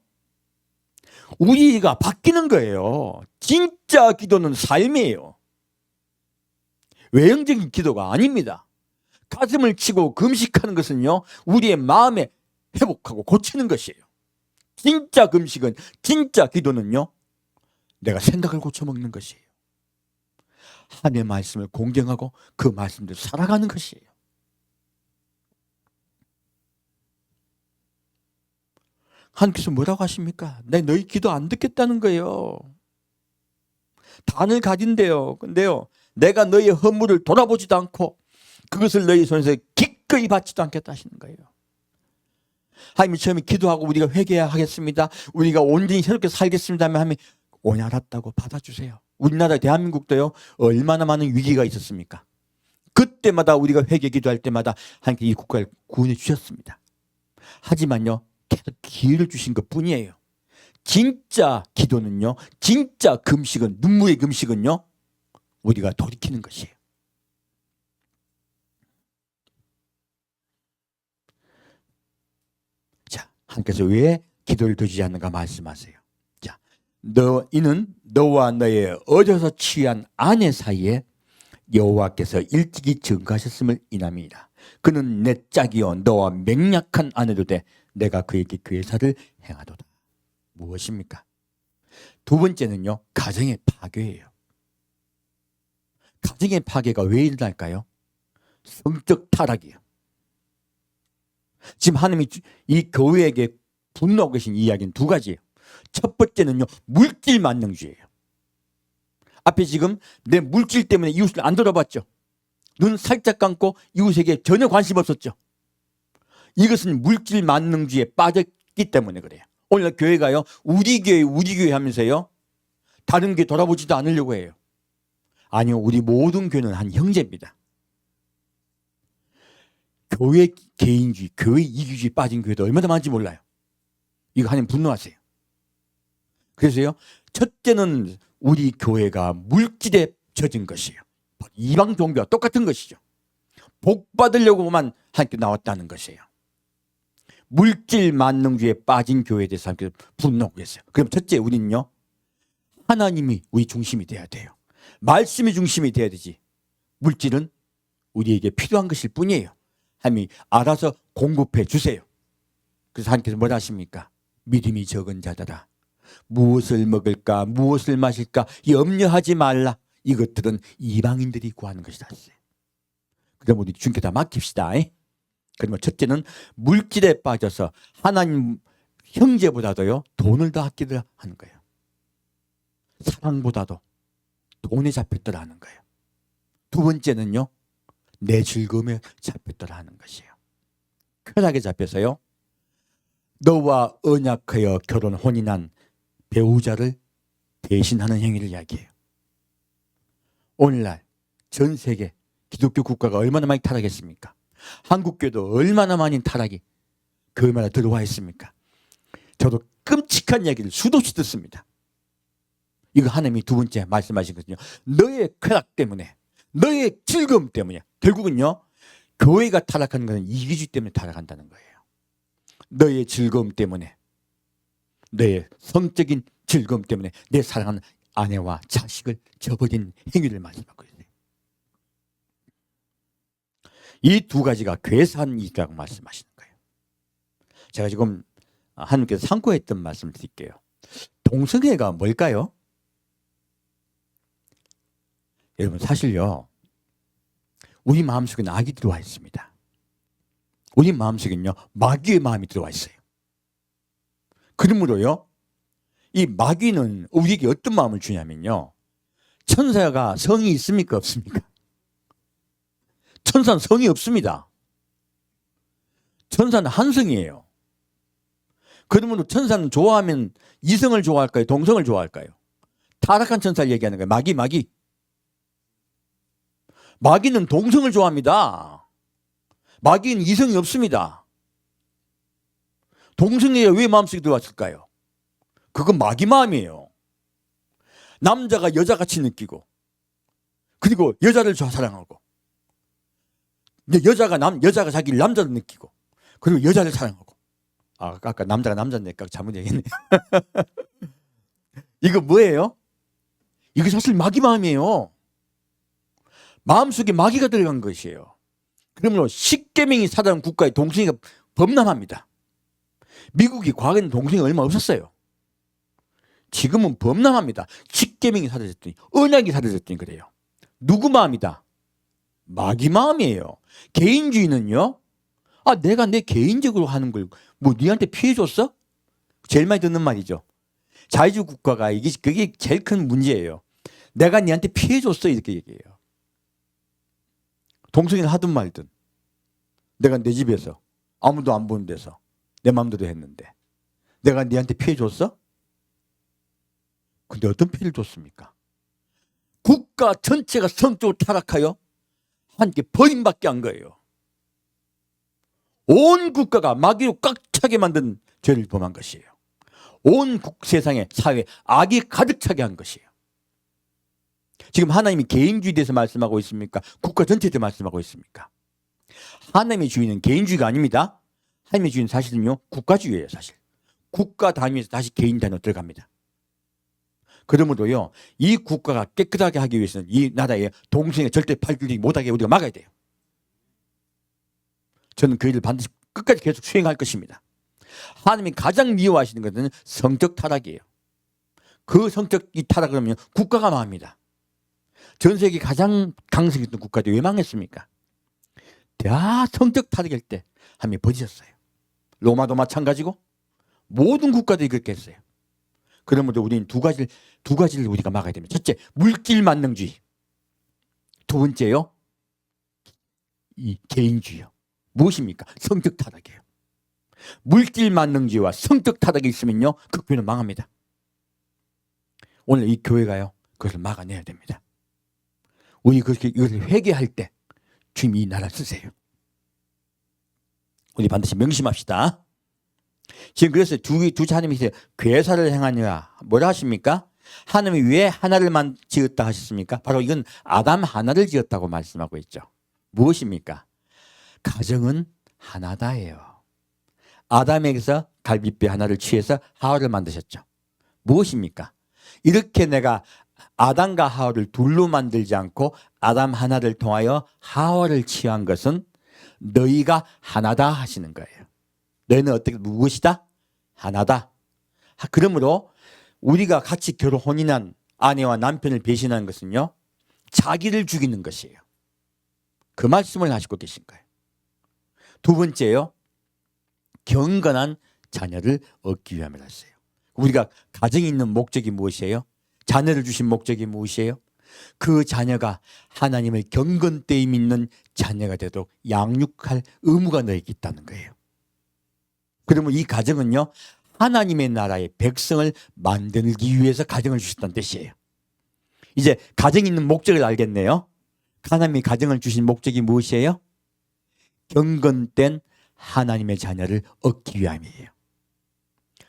우리가 바뀌는 거예요. 진짜 기도는 삶이에요. 외형적인 기도가 아닙니다. 가슴을 치고 금식하는 것은요, 우리의 마음에 회복하고 고치는 것이에요. 진짜 금식은, 진짜 기도는요, 내가 생각을 고쳐먹는 것이에요. 하나님의 말씀을 공경하고 그 말씀대로 살아가는 것이에요. 하나님께서 뭐라고 하십니까? 내 너희 기도 안 듣겠다는 거예요. 단을 가진대요. 근데요, 내가 너희의 허물을 돌아보지도 않고 그것을 너희 손에서 기꺼이 받지도 않겠다 하시는 거예요. 하나님이 처음에 기도하고 우리가 회개하겠습니다, 우리가 온전히 새롭게 살겠습니다 하면 오냐 알았다고 받아주세요. 우리나라 대한민국도요, 얼마나 많은 위기가 있었습니까? 그때마다 우리가 회개 기도할 때마다 하나님께 이 국가를 구원해 주셨습니다. 하지만요, 계속 기회를 주신 것 뿐이에요. 진짜 기도는요, 진짜 금식은, 눈물의 금식은요, 우리가 돌이키는 것이에요. 자, 하나님께서 왜 기도를 드리지 않는가 말씀하세요. 자, 이는 너와 너의 어려서 취한 아내 사이에 여호와께서 일찍이 증거하셨음을 인함이라. 그는 내 짝이요 너와 맹약한 아내로되 내가 그에게 괴사를 행하도다. 무엇입니까? 두 번째는요, 가정의 파괴예요. 가정의 파괴가 왜 일어날까요? 성적 타락이에요. 지금 하나님이 이 교회에게 분노하고 계신 이야기는 두 가지예요. 첫 번째는요, 물질 만능주의예요. 앞에 지금 내 물질 때문에 이웃을 안 돌아봤죠. 눈 살짝 감고 이웃에게 전혀 관심 없었죠. 이것은 물질 만능주의에 빠졌기 때문에 그래요. 오늘 교회가요, 우리 교회 하면서요, 다른 교회 돌아보지도 않으려고 해요. 아니요, 우리 모든 교회는 한 형제입니다. 교회 개인주의, 교회 이기주의 빠진 교회도 얼마나 많은지 몰라요. 이거 하나님 분노하세요. 그래서요, 첫째는 우리 교회가 물질에 젖은 것이에요. 이방 종교와 똑같은 것이죠. 복 받으려고만 하나님께 나왔다는 것이에요. 물질 만능주의에 빠진 교회에 대해서 함께 분노하고 있어요. 그럼 첫째, 우리는요, 하나님이 우리 중심이 돼야 돼요. 말씀이 중심이 돼야 되지. 물질은 우리에게 필요한 것일 뿐이에요. 하나님이 알아서 공급해 주세요. 그래서 하나님께서 뭐라 하십니까? 믿음이 적은 자들아, 무엇을 먹을까, 무엇을 마실까 염려하지 말라. 이것들은 이방인들이 구하는 것이다. 그럼 우리 주님께 다 맡깁시다. 그러면 첫째는 물질에 빠져서 하나님 형제보다도요, 돈을 더 아끼려 하는 거예요. 사랑보다도 돈에 잡혔더라 하는 거예요. 두 번째는요, 내 즐거움에 잡혔더라 하는 것이에요. 쾌락에 잡혀서요, 너와 언약하여 결혼 혼인한 배우자를 대신하는 행위를 이야기해요. 오늘날 전 세계 기독교 국가가 얼마나 많이 타락했습니까? 한국교도 얼마나 많이 타락이 그 얼마나 들어와 있습니까? 저도 끔찍한 이야기를 수도 없이 듣습니다. 이거 하나님이 두 번째 말씀하신 거거든요. 너의 쾌락 때문에, 너의 즐거움 때문에. 결국은요, 교회가 타락하는 것은 이기주의 때문에 타락한다는 거예요. 너의 즐거움 때문에, 너의 성적인 즐거움 때문에 내 사랑하는 아내와 자식을 저버린 행위를 말씀하고 있어요. 이 두 가지가 괴사한 일이라고 말씀하시는 거예요. 제가 지금 하나님께서 상고했던 말씀을 드릴게요. 동성애가 뭘까요? 여러분, 사실요, 우리 마음속에는 악이 들어와 있습니다. 우리 마음속에는요, 마귀의 마음이 들어와 있어요. 그러므로요, 이 마귀는 우리에게 어떤 마음을 주냐면요, 천사가 성이 있습니까, 없습니까? 천사는 성이 없습니다. 천사는 한성이에요. 그러므로 천사는 좋아하면 이성을 좋아할까요, 동성을 좋아할까요? 타락한 천사를 얘기하는 거예요. 마귀. 마귀는 동성을 좋아합니다. 마귀는 이성이 없습니다. 동성애에 왜 마음속에 들어왔을까요? 그건 마귀 마음이에요. 남자가 여자같이 느끼고, 그리고 여자를 사랑하고, 여자가 자기를 남자로 느끼고, 그리고 여자를 사랑하고. 아까 남자가 남자인데 잘못 얘기했네. 이거 뭐예요? 이거 사실 마귀 마음이에요. 마음속에 마귀가 들어간 것이에요. 그러므로 10계명이 사라진 국가의 동성애가 범람합니다. 미국이 과거에는 동성애가 얼마 없었어요. 지금은 범람합니다. 10계명이 사라졌더니, 언약이 사라졌더니 그래요. 누구 마음이다? 마귀 마음이에요. 개인주의는요, 내가 내 개인적으로 하는 걸 뭐 니한테 피해 줬어? 제일 많이 듣는 말이죠. 자유주의 국가가 그게 제일 큰 문제예요. 내가 니한테 피해 줬어, 이렇게 얘기해요. 동성애를 하든 말든, 내가 내 집에서 아무도 안 보는 데서 내 마음대로 했는데 내가 니한테 피해 줬어? 근데 어떤 피해를 줬습니까? 국가 전체가 성적으로 타락하여 함께 버림받게 한 거예요. 온 국가가 마귀로 꽉 차게 만든 죄를 범한 것이에요. 온 세상에 사회에 악이 가득 차게 한 것이에요. 지금 하나님이 개인주의에 대해서 말씀하고 있습니까? 국가 전체에 대해서 말씀하고 있습니까? 하나님의 주의는 개인주의가 아닙니다. 하나님의 주의는 사실은요, 국가주의예요. 사실 국가 단위에서 다시 개인 단위로 들어갑니다. 그러므로요, 이 국가가 깨끗하게 하기 위해서는 이 나라에 동성애 절대 발견되지 못하게 우리가 막아야 돼요. 저는 그 일을 반드시 끝까지 계속 수행할 것입니다. 하나님이 가장 미워하시는 것은 성적 타락이에요. 그 성적이 타락을 하면 국가가 망합니다. 전 세계 가장 강성이 있던 국가들이 왜 망했습니까? 다 성적 타락일 때 하나님이 버리셨어요. 로마도 마찬가지고 모든 국가들이 그렇게 했어요. 그러므로 우리는 두 가지를 우리가 막아야 됩니다. 첫째, 물질 만능주의. 두 번째요, 이 개인주의요. 무엇입니까? 성적 타락이에요. 물질 만능주의와 성적 타락이 있으면요, 그 교회는 망합니다. 오늘 이 교회가요, 그것을 막아내야 됩니다. 우리 이것을 회개할 때 주님이 이 나라 쓰세요. 우리 반드시 명심합시다. 지금 그래서 두 하나님이 괴사를 행하느라 뭐라 하십니까? 하나님이 왜 하나를 지었다 하셨습니까? 바로 이건 아담 하나를 지었다고 말씀하고 있죠. 무엇입니까? 가정은 하나다예요. 아담에게서 갈비뼈 하나를 취해서 하와를 만드셨죠. 무엇입니까? 이렇게 내가 아담과 하와를 둘로 만들지 않고 아담 하나를 통하여 하와를 취한 것은 너희가 하나다 하시는 거예요. 너희는 어떻게 무엇이다? 하나다. 그러므로 우리가 같이 혼인한 아내와 남편을 배신하는 것은요, 자기를 죽이는 것이에요. 그 말씀을 하시고 계신 거예요. 두 번째요, 경건한 자녀를 얻기 위함이라 했어요. 우리가 가정이 있는 목적이 무엇이에요? 자녀를 주신 목적이 무엇이에요? 그 자녀가 하나님을 경건되이 믿는 자녀가 되도록 양육할 의무가 너에게 있다는 거예요. 그러면 이 가정은요, 하나님의 나라의 백성을 만들기 위해서 가정을 주셨다는 뜻이에요. 이제 가정이 있는 목적을 알겠네요. 하나님이 가정을 주신 목적이 무엇이에요? 경건된 하나님의 자녀를 얻기 위함이에요.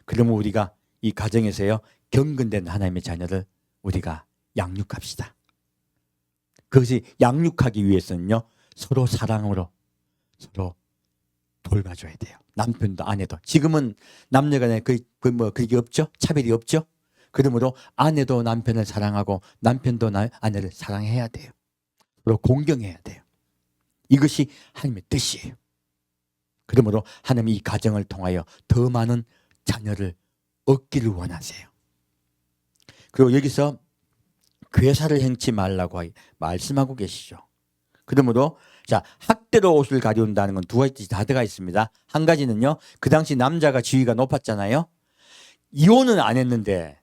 그러면 우리가 이 가정에서요, 경건된 하나님의 자녀를 우리가 양육합시다. 그것이 양육하기 위해서는요, 서로 사랑으로 서로 돌봐줘야 돼요. 남편도 아내도. 지금은 남녀간에 그게 없죠? 차별이 없죠? 그러므로 아내도 남편을 사랑하고 남편도 아내를 사랑해야 돼요. 서로 공경해야 돼요. 이것이 하나님의 뜻이에요. 그러므로 하나님이 이 가정을 통하여 더 많은 자녀를 얻기를 원하세요. 그리고 여기서 괴사를 행치 말라고 말씀하고 계시죠. 그러므로 자, 학대로 옷을 가려운다는 건 두 가지 다 들어가 있습니다. 한 가지는요, 그 당시 남자가 지위가 높았잖아요. 이혼은 안 했는데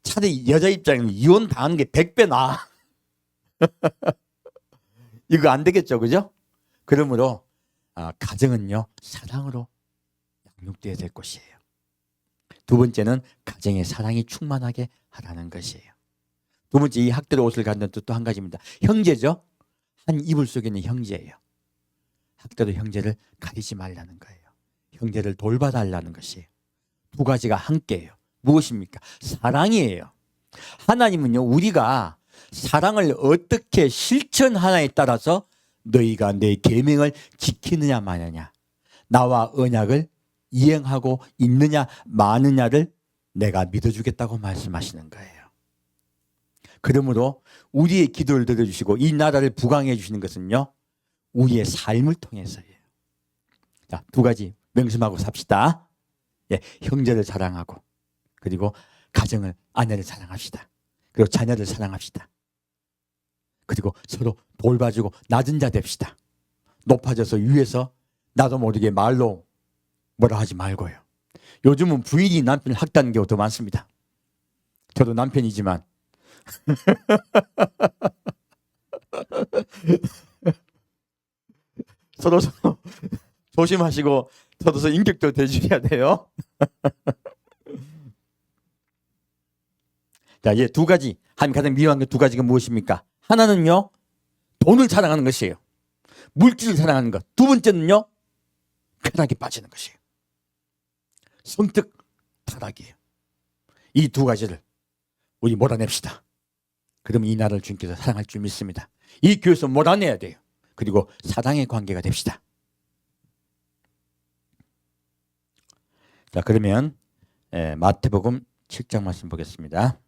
차라리 여자 입장에는 이혼 당하는 게 100배 나아. 이거 안 되겠죠, 그죠? 그러므로 가정은요, 사랑으로 양육되어야 될 것이에요. 두 번째는 가정에 사랑이 충만하게 하라는 것이에요. 두 번째, 이 학대로 옷을 가리는 뜻도 한 가지입니다. 형제죠? 한 이불 속에 있는 형제예요. 학대로 형제를 가리지 말라는 거예요. 형제를 돌봐달라는 것이에요. 두 가지가 함께예요. 무엇입니까? 사랑이에요. 하나님은요, 우리가 사랑을 어떻게 실천하냐에 따라서 너희가 내 계명을 지키느냐 마느냐, 나와 언약을 이행하고 있느냐 마느냐를 내가 믿어주겠다고 말씀하시는 거예요. 그러므로 우리의 기도를 들어주시고 이 나라를 부강해 주시는 것은요, 우리의 삶을 통해서예요. 자, 두 가지 명심하고 삽시다. 예, 형제를 사랑하고, 그리고 가정을, 아내를 사랑합시다. 그리고 자녀를 사랑합시다. 그리고 서로 돌봐주고 낮은 자 됩시다. 높아져서 위에서 나도 모르게 말로 뭐라 하지 말고요. 요즘은 부인이 남편을 학다는 경우가 더 많습니다. 저도 남편이지만 서로 조심하시고 서로 인격적으로 대주셔야 돼요. 자, 이제 두 가지, 하나님 가장 미워한 게 두 가지가 무엇입니까? 하나는요, 돈을 사랑하는 것이에요. 물질을 사랑하는 것. 두 번째는요, 쾌락에 빠지는 것이에요. 성득 타락이에요. 이 두 가지를 우리 몰아냅시다. 그럼 이 나라를 주님께서 사랑할 줄 믿습니다. 이 교회에서 몰아내야 돼요. 그리고 사랑의 관계가 됩시다. 자, 그러면 마태복음 7장 말씀 보겠습니다.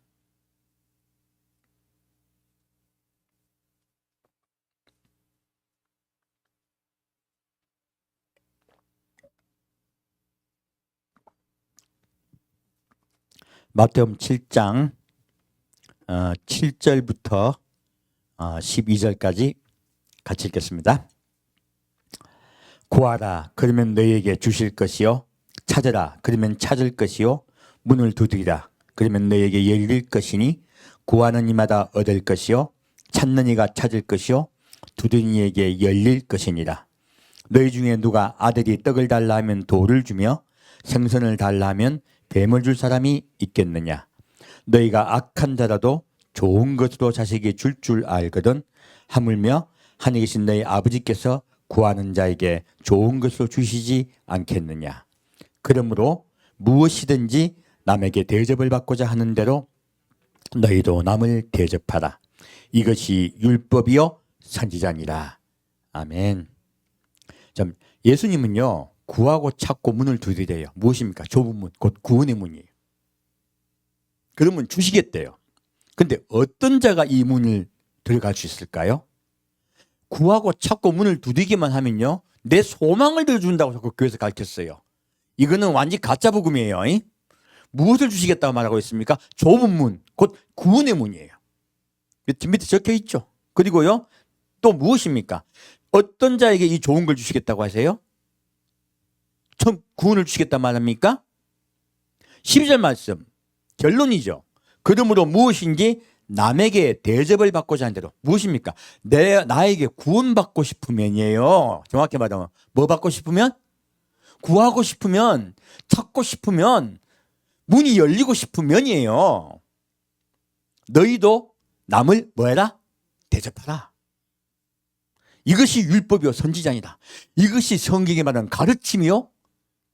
마태복음 7장 7절부터 12절까지 같이 읽겠습니다. 구하라, 그러면 너희에게 주실 것이요. 찾으라, 그러면 찾을 것이요. 문을 두드리라, 그러면 너희에게 열릴 것이니 구하는 이마다 얻을 것이요. 찾는 이가 찾을 것이요. 두드리는 이에게 열릴 것이니라. 너희 중에 누가 아들이 떡을 달라 하면 돌을 주며 생선을 달라 하면 뱀을 줄 사람이 있겠느냐. 너희가 악한 자라도 좋은 것으로 자식에게 줄 알거든. 하물며 하늘에 계신 너희 아버지께서 구하는 자에게 좋은 것으로 주시지 않겠느냐. 그러므로 무엇이든지 남에게 대접을 받고자 하는 대로 너희도 남을 대접하라. 이것이 율법이요 선지자니라. 아멘. 예수님은요, 구하고 찾고 문을 두드려요. 무엇입니까? 좁은 문, 곧 구원의 문이에요. 그러면 주시겠대요. 근데 어떤 자가 이 문을 들어갈 수 있을까요? 구하고 찾고 문을 두드리기만 하면요, 내 소망을 들어준다고 자꾸 교회에서 가르쳤어요. 이거는 완전히 가짜 복음이에요. 무엇을 주시겠다고 말하고 있습니까? 좁은 문, 곧 구원의 문이에요. 밑에 적혀 있죠. 그리고요, 또 무엇입니까? 어떤 자에게 이 좋은 걸 주시겠다고 하세요? 처음 구원을 주시겠다 말합니까? 12절 말씀, 결론이죠. 그러므로 무엇인지 남에게 대접을 받고자 하는 대로. 무엇입니까? 나에게 구원받고 싶으면이에요. 정확히 말하면 뭐 받고 싶으면? 구하고 싶으면, 찾고 싶으면, 문이 열리고 싶으면이에요. 너희도 남을 뭐해라? 대접하라. 이것이 율법이요 선지자이다. 이것이 성경에 말하는 가르침이요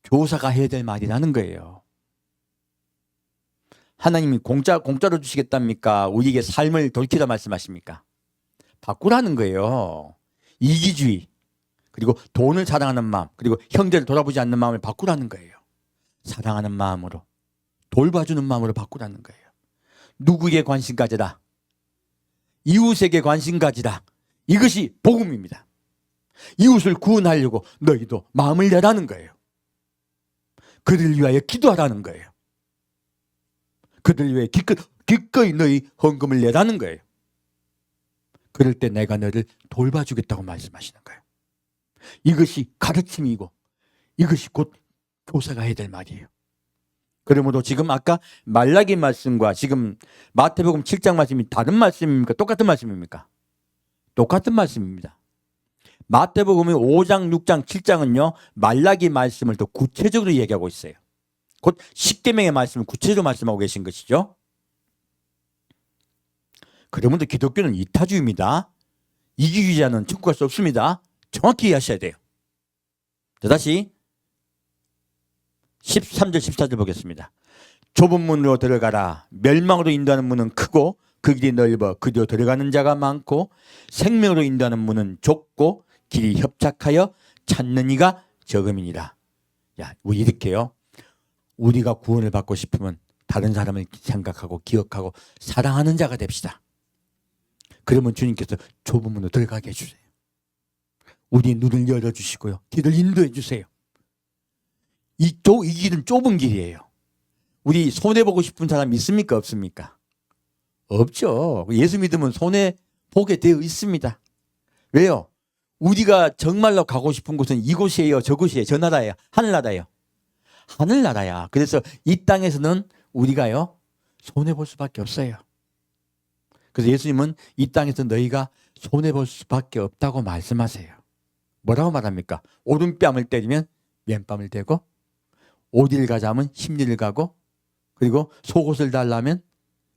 교사가 해야 될 말이라는 거예요. 하나님이 공짜로 주시겠답니까? 우리에게 삶을 돌키라 말씀하십니까? 바꾸라는 거예요. 이기주의, 그리고 돈을 사랑하는 마음, 그리고 형제를 돌아보지 않는 마음을 바꾸라는 거예요. 사랑하는 마음으로, 돌봐주는 마음으로 바꾸라는 거예요. 누구에게 관심 가져라? 이웃에게 관심 가지라. 이것이 복음입니다. 이웃을 구원하려고 너희도 마음을 내라는 거예요. 그들 위하여 기도하라는 거예요. 그들 위해 기꺼이 너희 헌금을 내라는 거예요. 그럴 때 내가 너를 돌봐주겠다고 말씀하시는 거예요. 이것이 가르침이고 이것이 곧 교사가 해야 될 말이에요. 그러므로 지금 아까 말라기 말씀과 지금 마태복음 7장 말씀이 다른 말씀입니까? 똑같은 말씀입니까? 똑같은 말씀입니다. 마태복음의 5장, 6장, 7장은요 말라기 말씀을 더 구체적으로 얘기하고 있어요. 곧 십계명의 말씀을 구체적으로 말씀하고 계신 것이죠. 그러므로 기독교는 이타주의입니다. 이기주의자는 천국 갈 수 없습니다. 정확히 이해하셔야 돼요. 자, 다시 13절 14절 보겠습니다. 좁은 문으로 들어가라. 멸망으로 인도하는 문은 크고 그 길이 넓어 그리로 들어가는 자가 많고 생명으로 인도하는 문은 좁고 길이 협착하여 찾는 이가 적음이니라. 야, 우리 이렇게요. 우리가 구원을 받고 싶으면 다른 사람을 생각하고 기억하고 사랑하는 자가 됩시다. 그러면 주님께서 좁은 문으로 들어가게 해주세요. 우리의 눈을 열어주시고요. 길을 인도해 주세요. 이 길은 좁은 길이에요. 우리 손해보고 싶은 사람 있습니까? 없습니까? 없죠. 예수 믿으면 손해보게 되어 있습니다. 왜요? 우리가 정말로 가고 싶은 곳은 이곳이에요? 저곳이에요? 저 나라예요? 하늘나라예요? 하늘나라야. 그래서 이 땅에서는 우리가요 손해볼 수밖에 없어요. 그래서 예수님은 이 땅에서 너희가 손해볼 수밖에 없다고 말씀하세요. 뭐라고 말합니까? 오른뺨을 때리면 왼뺨을 대고 어디를 가자면 십리를 가고 그리고 속옷을 달라면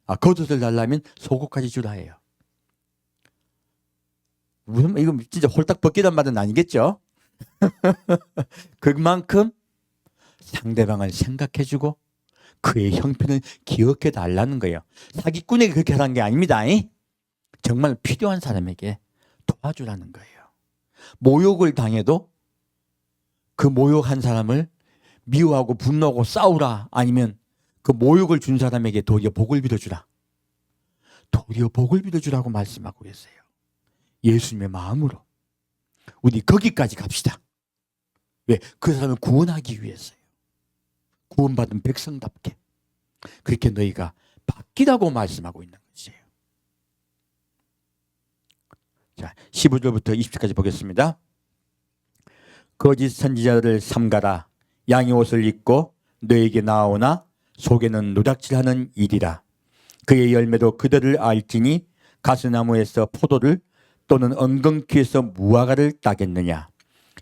겉옷을 달라면 속옷까지 주라 해요. 무슨 이거 진짜 홀딱 벗기란 말은 아니겠죠? 그만큼 상대방을 생각해주고 그의 형편을 기억해 달라는 거예요. 사기꾼에게 그렇게 하는 게 아닙니다. 정말 필요한 사람에게 도와주라는 거예요. 모욕을 당해도 그 모욕한 사람을 미워하고 분노하고 싸우라. 아니면 그 모욕을 준 사람에게 도리어 복을 빌어주라. 도리어 복을 빌어주라고 말씀하고 계세요. 예수님의 마음으로 우리 거기까지 갑시다. 왜? 그 사람을 구원하기 위해서요. 구원받은 백성답게 그렇게 너희가 바뀌라고 말씀하고 있는 것이에요. 자, 15절부터 20절까지 보겠습니다. 거짓 선지자를 삼가라. 양의 옷을 입고 너에게 나오나 속에는 노략질하는 일이라. 그의 열매로 그들을 알지니 가스나무에서 포도를 또는 엉겅퀴에서 무화과를 따겠느냐.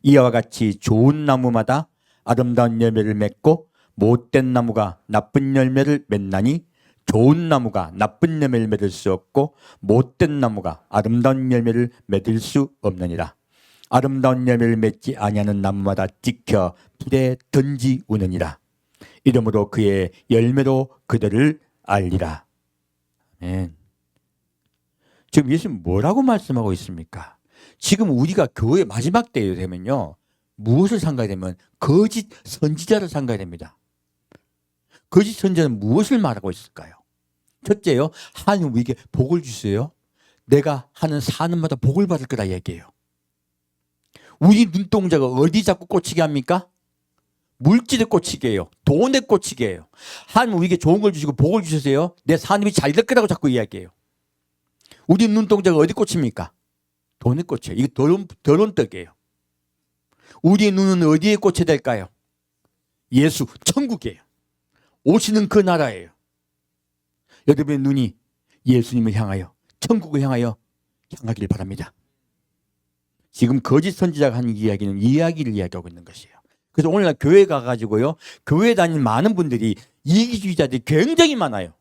이와 같이 좋은 나무마다 아름다운 열매를 맺고 못된 나무가 나쁜 열매를 맺나니 좋은 나무가 나쁜 열매를 맺을 수 없고 못된 나무가 아름다운 열매를 맺을 수 없느니라. 아름다운 열매를 맺지 아니하는 나무마다 찍혀 불에 던지우느니라. 이러므로 그의 열매로 그들을 알리라. 아멘. 지금 예수님 뭐라고 말씀하고 있습니까? 지금 우리가 교회 마지막 때에 되면요 무엇을 삼가야 되면 거짓 선지자를 삼가야 됩니다. 거짓 선지자는 무엇을 말하고 있을까요? 첫째요, 하나님 우리에게 복을 주세요. 내가 하는 사는마다 복을 받을 거다 얘기해요. 우리 눈동자가 어디 자꾸 꽂히게 합니까? 물질에 꽂히게 해요. 돈에 꽂히게 해요. 하나님 우리에게 좋은 걸 주시고 복을 주셨어요. 내 삶이 잘 될 거라고 자꾸 이야기해요. 우리 눈동자가 어디 꽂힙니까? 돈에 꽂혀요. 이게 더러운 떡이에요. 우리의 눈은 어디에 꽂혀야 될까요? 예수, 천국이에요. 오시는 그 나라예요. 여러분의 눈이 예수님을 향하여, 천국을 향하여 향하길 바랍니다. 지금 거짓 선지자가 하는 이야기는 이야기를 이야기하고 있는 것이에요. 그래서 오늘날 교회 가가지고요, 교회 다니는 많은 분들이 이기주의자들이 굉장히 많아요.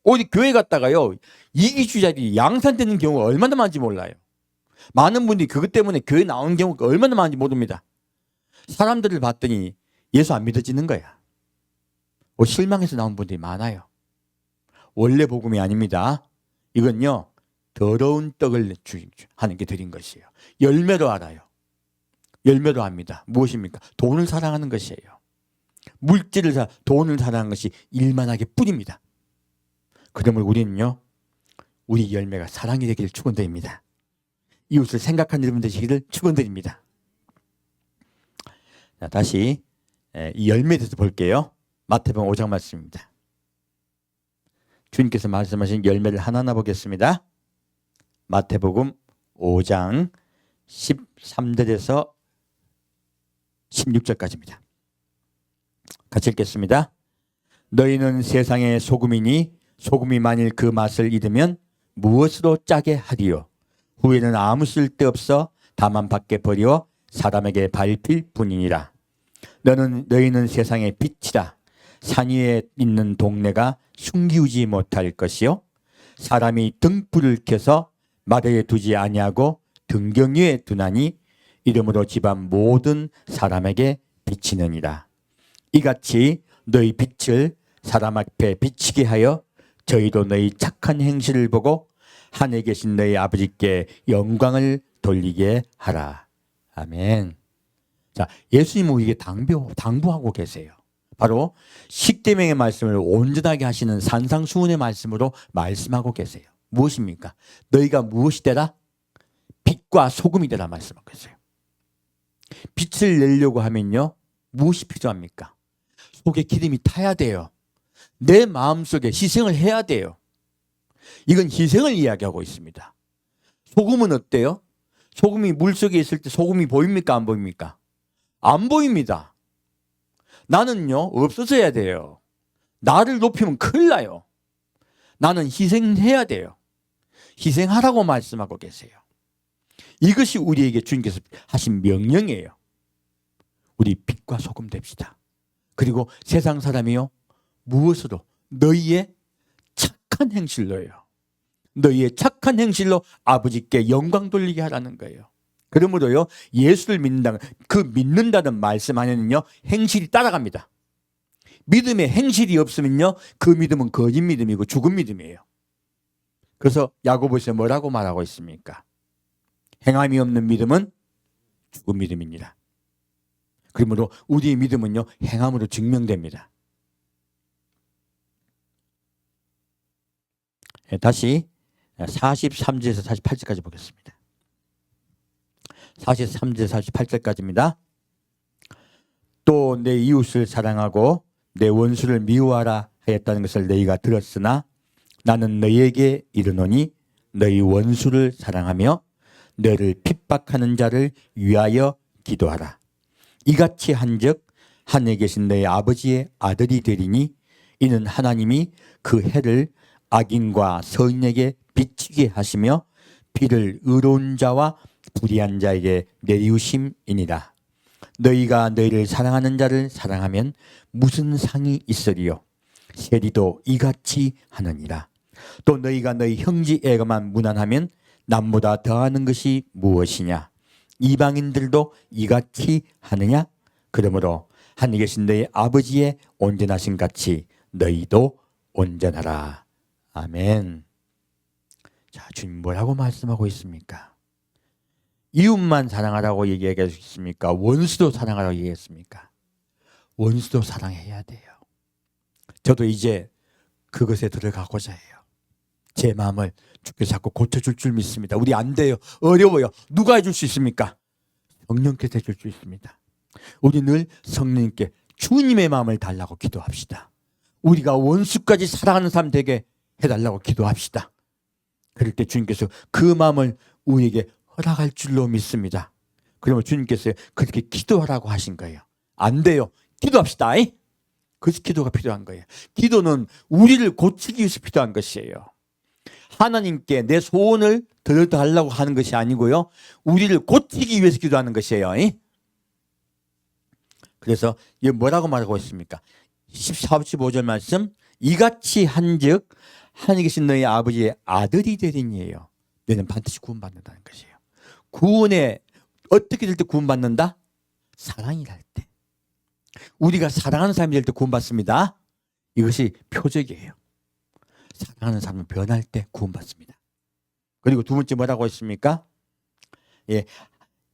어디 교회 갔다가요, 이기주의자들이 양산되는 경우가 얼마나 많은지 몰라요. 많은 분들이 그것 때문에 교회 나오는 경우가 얼마나 많은지 모릅니다. 사람들을 봤더니 예수 안 믿어지는 거야. 실망해서 나온 분들이 많아요. 원래 복음이 아닙니다. 이건요, 더러운 떡을 하는 게 드린 것이에요. 열매로 알아요. 열매로 압니다. 무엇입니까? 돈을 사랑하는 것이에요. 돈을 사랑하는 것이 일만하게 뿐입니다. 그러므로 우리는요, 우리 열매가 사랑이 되기를 축원드립니다. 이웃을 생각하는 여러분 되시기를 축원드립니다. 자, 다시 이 열매에 대해서 볼게요. 마태복음 5장 말씀입니다. 주님께서 말씀하신 열매를 하나하나 보겠습니다. 마태복음 5장 13절에서 16절까지입니다. 같이 읽겠습니다. 너희는 세상의 소금이니 소금이 만일 그 맛을 잃으면 무엇으로 짜게 하리요? 후에는 아무 쓸데없어 다만 밖에 버려 사람에게 밟힐 뿐이니라. 너희는 세상의 빛이라. 산 위에 있는 동네가 숨기우지 못할 것이요, 사람이 등불을 켜서 마대에 두지 아니하고 등경 위에 두나니 이름으로 집안 모든 사람에게 비치느니라. 이같이 너희 빛을 사람 앞에 비치게 하여 저희도 너희 착한 행실을 보고 하늘에 계신 너희 아버지께 영광을 돌리게 하라. 아멘. 자, 예수님은 우리에게 당부하고 계세요. 바로 십계명의 말씀을 온전하게 하시는 산상수훈의 말씀으로 말씀하고 계세요. 무엇입니까? 너희가 무엇이 되라? 빛과 소금이 되라 말씀하고 계세요. 빛을 내려고 하면요, 무엇이 필요합니까? 속에 기름이 타야 돼요. 내 마음속에 희생을 해야 돼요. 이건 희생을 이야기하고 있습니다. 소금은 어때요? 소금이 물속에 있을 때 소금이 보입니까? 안 보입니까? 안 보입니다. 나는요, 없어져야 돼요. 나를 높이면 큰일 나요. 나는 희생해야 돼요. 희생하라고 말씀하고 계세요. 이것이 우리에게 주님께서 하신 명령이에요. 우리 빛과 소금 됩시다. 그리고 세상 사람이요, 무엇으로? 너희의 착한 행실로요. 너희의 착한 행실로 아버지께 영광 돌리게 하라는 거예요. 그러므로요, 예수를 믿는다는 말씀 안에는요, 행실이 따라갑니다. 믿음에 행실이 없으면요, 그 믿음은 거짓 믿음이고 죽은 믿음이에요. 그래서 야고보서에 뭐라고 말하고 있습니까? 행함이 없는 믿음은 죽은 믿음입니다. 그러므로 우리의 믿음은요, 행함으로 증명됩니다. 다시 43절에서 48절까지 보겠습니다. 43절에서 48절까지입니다. 또 내 이웃을 사랑하고 내 원수를 미워하라 하였다는 것을 너희가 들었으나 나는 너희에게 이르노니 너희 원수를 사랑하며 너를 핍박하는 자를 위하여 기도하라. 이같이 한즉 하늘에 계신 너희 아버지의 아들이 되리니 이는 하나님이 그 해를 악인과 서인에게 비치게 하시며 비를 의로운 자와 불의한 자에게 내리우심이니라. 너희가 너희를 사랑하는 자를 사랑하면 무슨 상이 있으리요? 세리도 이같이 하느니라. 또 너희가 너희 형제에게만 무난하면 남보다 더하는 것이 무엇이냐? 이방인들도 이같이 하느냐? 그러므로 하늘에 계신 너희 아버지의 온전하신 같이 너희도 온전하라. 아멘. 자, 주님 뭐라고 말씀하고 있습니까? 이웃만 사랑하라고 얘기하겠습니까? 원수도 사랑하라고 얘기했습니까? 원수도 사랑해야 돼요. 저도 이제 그것에 들어가고자 해요. 제 마음을 주께서 자꾸 고쳐줄 줄 믿습니다. 우리 안 돼요. 어려워요. 누가 해줄 수 있습니까? 성령께서 해줄 수 있습니다. 우리 늘 성령님께 주님의 마음을 달라고 기도합시다. 우리가 원수까지 사랑하는 사람 되게 해달라고 기도합시다. 그럴 때 주님께서 그 마음을 우리에게 허락할 줄로 믿습니다. 그러면 주님께서 그렇게 기도하라고 하신 거예요. 안 돼요. 기도합시다. 그래서 기도가 필요한 거예요. 기도는 우리를 고치기 위해서 필요한 것이에요. 하나님께 내 소원을 들어달라고 하는 것이 아니고요. 우리를 고치기 위해서 기도하는 것이에요. 그래서 이게 뭐라고 말하고 있습니까? 14, 15절 말씀, 이같이 한즉 하늘에 계신 너희 아버지의 아들이 되리니에요. 너는 반드시 구원받는다는 것이에요. 구원에 어떻게 될 때 구원받는다? 사랑이 날 때. 우리가 사랑하는 사람이 될 때 구원받습니다. 이것이 표적이에요. 사랑하는 사람은 변할 때 구원받습니다. 그리고 두 번째 뭐라고 했습니까?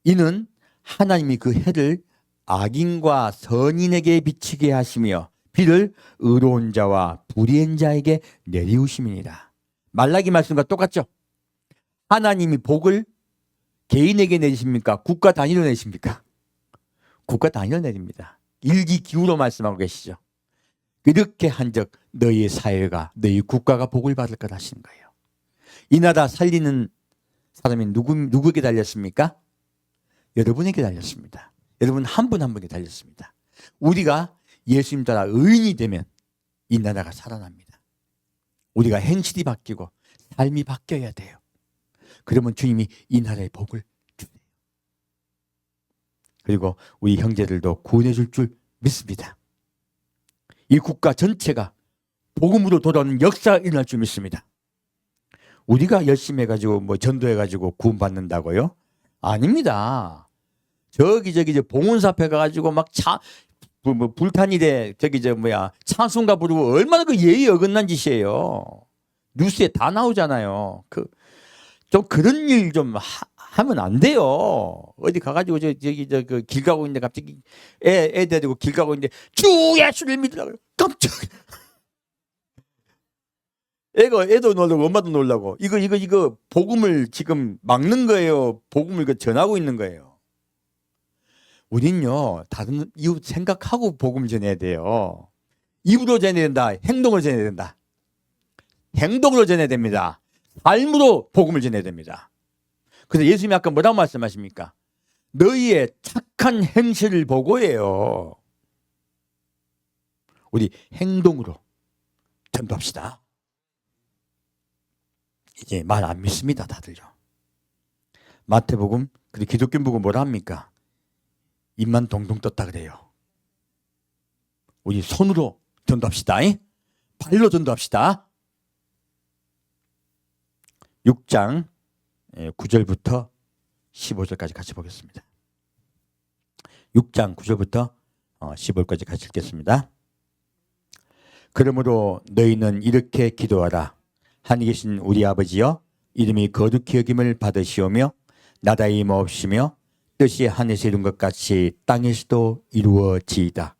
이는 하나님이 그 해를 악인과 선인에게 비치게 하시며 비를 의로운 자와 불의한 자에게 내리우심이니라. 말라기 말씀과 똑같죠? 하나님이 복을 개인에게 내리십니까? 국가 단위로 내리십니까? 국가 단위로 내립니다. 일기 기후로 말씀하고 계시죠. 이렇게 한즉 너희의 사회가 너희 국가가 복을 받을 것 하시는 거예요. 이 나라 살리는 사람이 누구에게 달렸습니까? 여러분에게 달렸습니다. 여러분 한 분 한 분에게 달렸습니다. 우리가 예수님 따라 의인이 되면 이 나라가 살아납니다. 우리가 행실이 바뀌고 삶이 바뀌어야 돼요. 그러면 주님이 이 나라의 복을 주세요. 그리고 우리 형제들도 구원해 줄 줄 믿습니다. 이 국가 전체가 복음으로 돌아오는 역사가 일어날 줄 믿습니다. 우리가 열심히 해가지고 전도해가지고 구원받는다고요? 아닙니다. 저기 봉헌사패 가가지고 막 불탄이래 찬송가 부르고 얼마나 그 예의 어긋난 짓이에요. 뉴스에 다 나오잖아요. 좀 그런 일 좀 하면 안 돼요. 어디 가가지고 길 가고 있는데 갑자기 애 데리고 길 가고 있는데 주 예수를 믿으라고 깜짝. 애도 놀라고 엄마도 놀라고 이거 복음을 지금 막는 거예요. 복음을 전하고 있는 거예요. 우린요 다른 이웃 생각하고 복음을 전해야 돼요. 입으로 전해야 된다. 행동으로 전해야 된다. 행동으로 전해야 됩니다. 삶으로 복음을 전해야 됩니다. 그래서 예수님이 아까 뭐라고 말씀하십니까? 너희의 착한 행실을 보고예요. 우리 행동으로 전도합시다. 이제 말 안 믿습니다. 다들요. 마태복음 그리고 기독교 복음 뭐라 합니까? 입만 동동 떴다 그래요. 우리 손으로 전도합시다. 발로 전도합시다. 6장 9절부터 15절까지 같이 보겠습니다. 6장 9절부터 15절까지 같이 읽겠습니다. 그러므로 너희는 이렇게 기도하라. 하늘에 계신 우리 아버지여, 이름이 거룩히 여김을 받으시오며 나다임 없으며 뜻이 하늘에서 이룬 것 같이 땅에서도 이루어지이다.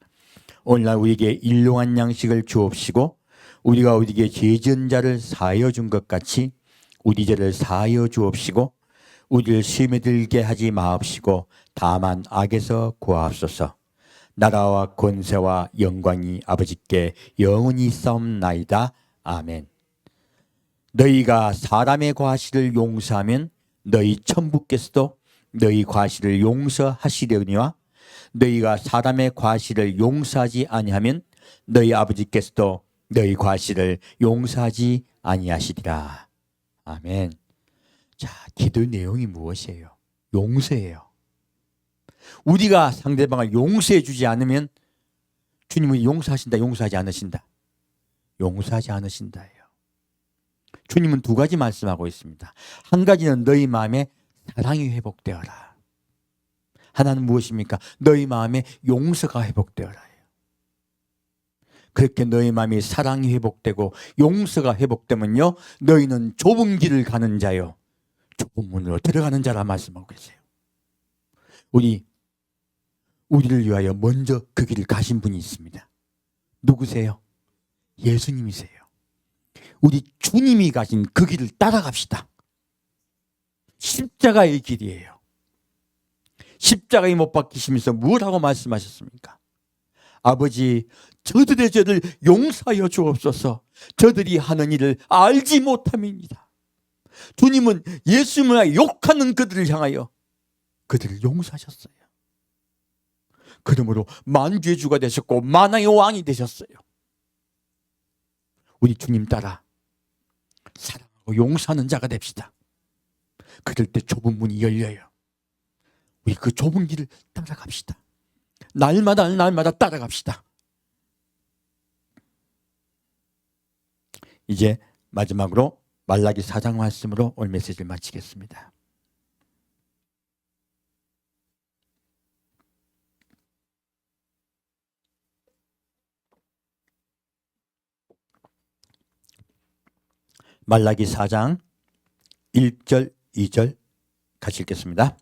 오늘날 우리에게 일용할 양식을 주옵시고 우리가 우리에게 죄 지은 자를 사하여 준 것 같이 우리 죄를 사하여 주옵시고 우리를 시험에 들게 하지 마옵시고 다만 악에서 구하옵소서. 나라와 권세와 영광이 아버지께 영원히 있사옵나이다. 아멘. 너희가 사람의 과실을 용서하면 너희 천부께서도 너희 과실을 용서하시려니와 너희가 사람의 과실을 용서하지 아니하면 너희 아버지께서도 너희 과실을 용서하지 아니하시리라. 아멘. 자, 기도의 내용이 무엇이에요? 용서예요. 우리가 상대방을 용서해 주지 않으면 주님은 용서하신다, 용서하지 않으신다? 용서하지 않으신다예요. 주님은 두 가지 말씀하고 있습니다. 한 가지는 너희 마음에 사랑이 회복되어라. 하나는 무엇입니까? 너희 마음에 용서가 회복되어라. 그렇게 너희 마음이 사랑이 회복되고 용서가 회복되면요, 너희는 좁은 길을 가는 자요 좁은 문으로 들어가는 자라 말씀하고 계세요. 우리를 위하여 먼저 그 길을 가신 분이 있습니다. 누구세요? 예수님이세요. 우리 주님이 가신 그 길을 따라갑시다. 십자가의 길이에요. 십자가에 못 박히시면서 무엇하고 말씀하셨습니까? 아버지, 저들의 죄를 용서하여 주옵소서. 저들이 하는 일을 알지 못함입니다. 주님은 예수님을 욕하는 그들을 향하여 그들을 용서하셨어요. 그러므로 만주의 주가 되셨고 만왕의 왕이 되셨어요. 우리 주님 따라 사랑하고 용서하는 자가 됩시다. 그럴 때 좁은 문이 열려요. 우리 그 좁은 길을 따라갑시다. 날마다 따라갑시다. 이제 마지막으로 말라기 4장 말씀으로 오늘 메시지를 마치겠습니다. 말라기 4장 1절 2절 같이 읽겠습니다.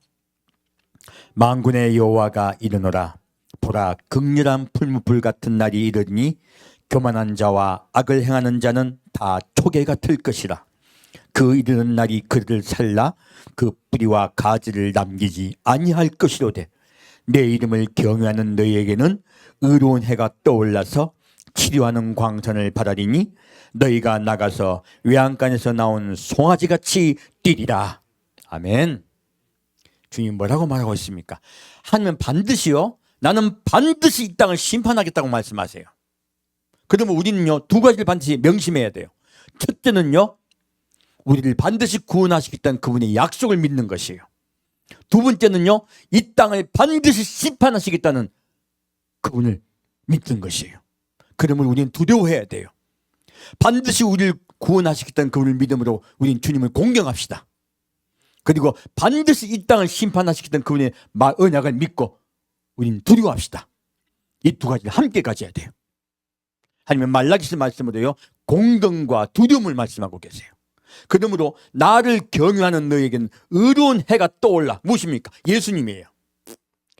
만군의 여호와가 이르노라. 보라, 극렬한 풀무불 같은 날이 이르니 교만한 자와 악을 행하는 자는 다 초계가 틀 것이라. 그 이르는 날이 그들을 살라 그 뿌리와 가지를 남기지 아니할 것이로되 내 이름을 경외하는 너희에게는 의로운 해가 떠올라서 치료하는 광선을 바라리니 너희가 나가서 외양간에서 나온 송아지같이 뛰리라. 아멘. 주님 뭐라고 말하고 있습니까? 하나님은 반드시요, 나는 반드시 이 땅을 심판하겠다고 말씀하세요. 그러면 우리는요, 두 가지를 반드시 명심해야 돼요. 첫째는요, 우리를 반드시 구원하시겠다는 그분의 약속을 믿는 것이에요. 두 번째는요, 이 땅을 반드시 심판하시겠다는 그분을 믿는 것이에요. 그러면 우리는 두려워해야 돼요. 반드시 우리를 구원하시겠다는 그분을 믿음으로 우리는 주님을 공경합시다. 그리고 반드시 이 땅을 심판하시겠다는 그분의 언약을 믿고 우리는 두려워합시다. 이 두 가지를 함께 가져야 돼요. 하나님은 말라기서 말씀으로요, 공경과 두려움을 말씀하고 계세요. 그러므로 나를 경외하는 너에게는 의로운 해가 떠올라. 무엇입니까? 예수님이에요.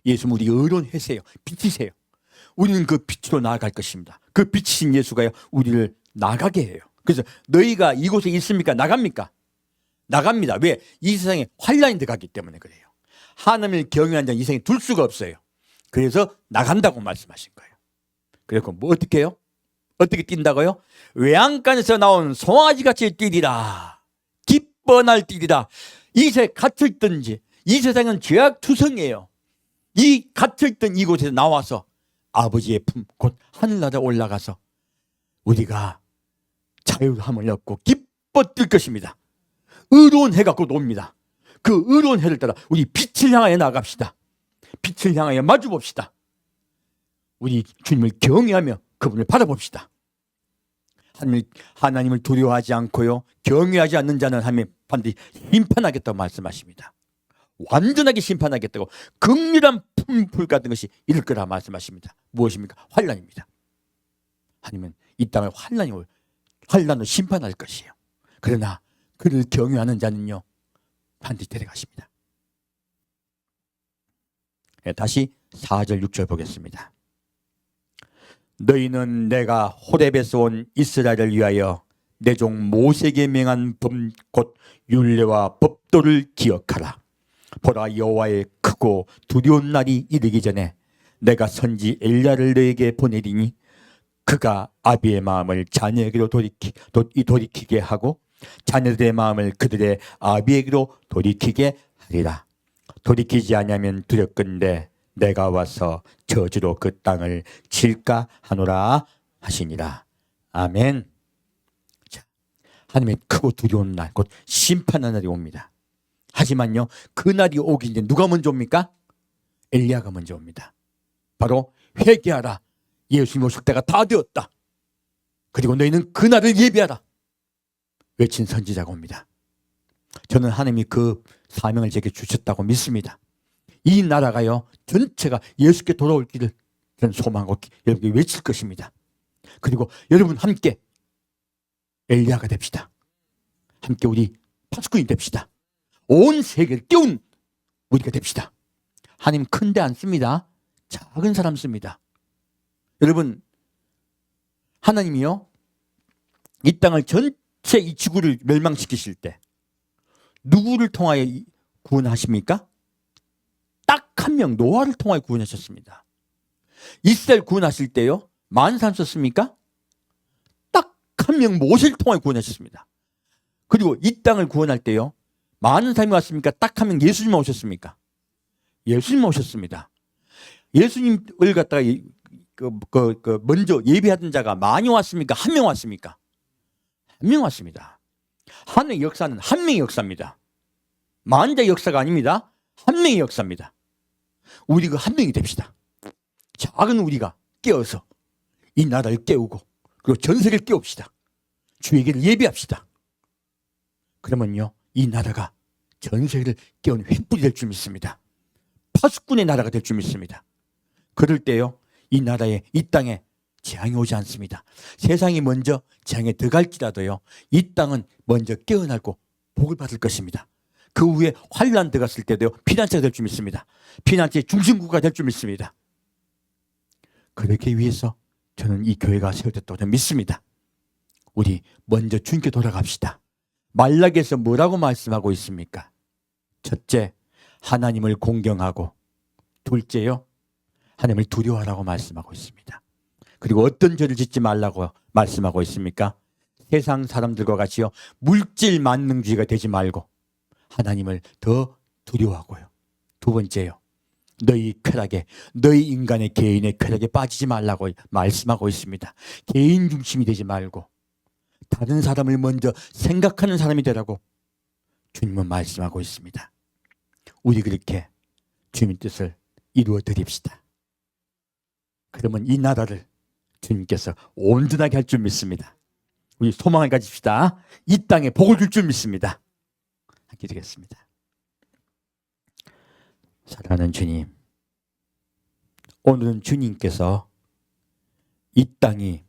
예수님 우리 의로운 해세요. 빛이세요. 우리는 그 빛으로 나아갈 것입니다. 그 빛이신 예수가요, 우리를 나가게 해요. 그래서 너희가 이곳에 있습니까? 나갑니까? 나갑니다. 왜? 이 세상에 환란이 들어가기 때문에 그래요. 하나님을 경외한 자는 이 세상에 둘 수가 없어요. 그래서 나간다고 말씀하신 거예요. 그래서 뭐 어떻게 해요? 어떻게 뛴다고요? 외양간에서 나온 송아지같이 뛰리라. 기뻐 날뛰리라. 이 세상에 갇혀있든지, 이 세상은 죄악투성이에요. 이 갇혀있던 이곳에서 나와서 아버지의 품, 곧 하늘나라에 올라가서 우리가 자유함을 얻고 기뻐 뛸 것입니다. 의로운 해가 곧 옵니다. 그 의로운 해를 따라 우리 빛을 향하여 나갑시다. 빛을 향하여 마주봅시다. 우리 주님을 경외하며 그분을 바라봅시다. 하나님을 두려워하지 않고요, 경외하지 않는 자는 하나님 반드시 심판하겠다고 말씀하십니다. 완전하게 심판하겠다고, 극렬한 풀 같은 것이 이를 거라 말씀하십니다. 무엇입니까? 환란입니다. 하나님은 이 땅을 환란으로 심판할 것이에요. 그러나 그를 경외하는 자는요, 반드시 데려가십니다. 다시 4절 6절 보겠습니다. 너희는 내가 호렙에서 온 이스라엘을 위하여 내 종 모세에게 명한 곧 율례와 법도를 기억하라. 보라, 여호와의 크고 두려운 날이 이르기 전에 내가 선지 엘리야를 너에게 보내리니 그가 아비의 마음을 자녀에게로 돌이키게 하고 자녀들의 마음을 그들의 아비에게로 돌이키게 하리라. 돌이키지 아니하면 두렵건대 내가 와서 저주로 그 땅을 칠까 하노라 하시니라. 아멘. 자, 하나님의 크고 두려운 날, 곧 심판의 날이 옵니다. 하지만요, 그 날이 오기 전에 누가 먼저 옵니까? 엘리야가 먼저 옵니다. 바로 회개하라. 예수님 오실 때가 다 되었다. 그리고 너희는 그 날을 예비하라. 외친 선지자가 옵니다. 저는 하나님이 그 사명을 제게 주셨다고 믿습니다. 이 나라가요, 전체가 예수께 돌아올 길을 저는 소망하고 여러분께 외칠 것입니다. 그리고 여러분 함께 엘리야가 됩시다. 함께 우리 파수꾼이 됩시다. 온 세계를 깨운 우리가 됩시다. 하나님 큰데 안 씁니다. 작은 사람 씁니다. 여러분, 하나님이요, 이 땅을 전체 이 지구를 멸망시키실 때 누구를 통하여 구원하십니까? 딱 한 명, 노아를 통하여 구원하셨습니다. 이스라엘 구원하실 때요, 많은 사람 썼습니까? 딱 한 명, 모세를 통하여 구원하셨습니다. 그리고 이 땅을 구원할 때요, 많은 사람이 왔습니까? 딱 한 명, 예수님만 오셨습니까? 예수님만 오셨습니다. 예수님을 갖다가 먼저 예배하던 자가 많이 왔습니까? 한 명 왔습니까? 한 명 왔습니다. 하나님의 역사는 한 명의 역사입니다. 많은 자의 역사가 아닙니다. 한 명의 역사입니다. 우리 그 한 명이 됩시다. 작은 우리가 깨어서 이 나라를 깨우고 그리고 전세를 깨웁시다. 주에게를 예배합시다. 그러면요, 이 나라가 전세를 깨우는 횃불이 될 줄 믿습니다. 파수꾼의 나라가 될 줄 믿습니다. 그럴 때요, 이 나라에, 이 땅에 재앙이 오지 않습니다. 세상이 먼저 재앙에 들어갈지라도요, 이 땅은 먼저 깨어나고 복을 받을 것입니다. 그 후에 환난 들어갔을 때도요, 피난처가 될 줄 믿습니다. 피난처의 중심구가 될 줄 믿습니다. 그렇게 위해서 저는 이 교회가 세워졌다고 믿습니다. 우리 먼저 주님께 돌아갑시다. 말라기에서 뭐라고 말씀하고 있습니까? 첫째, 하나님을 공경하고, 둘째요, 하나님을 두려워하라고 말씀하고 있습니다. 그리고 어떤 죄를 짓지 말라고 말씀하고 있습니까? 세상 사람들과 같이요, 물질 만능주의가 되지 말고 하나님을 더 두려워하고요. 두 번째요, 너희 쾌락에, 너희 인간의 개인의 쾌락에 빠지지 말라고 말씀하고 있습니다. 개인 중심이 되지 말고 다른 사람을 먼저 생각하는 사람이 되라고 주님은 말씀하고 있습니다. 우리 그렇게 주님의 뜻을 이루어 드립시다. 그러면 이 나라를 주님께서 온전하게 할 줄 믿습니다. 우리 소망을 가집시다. 이 땅에 복을 줄 줄 믿습니다. 기도하겠습니다. 사랑하는 주님, 오늘은 주님께서 이 땅이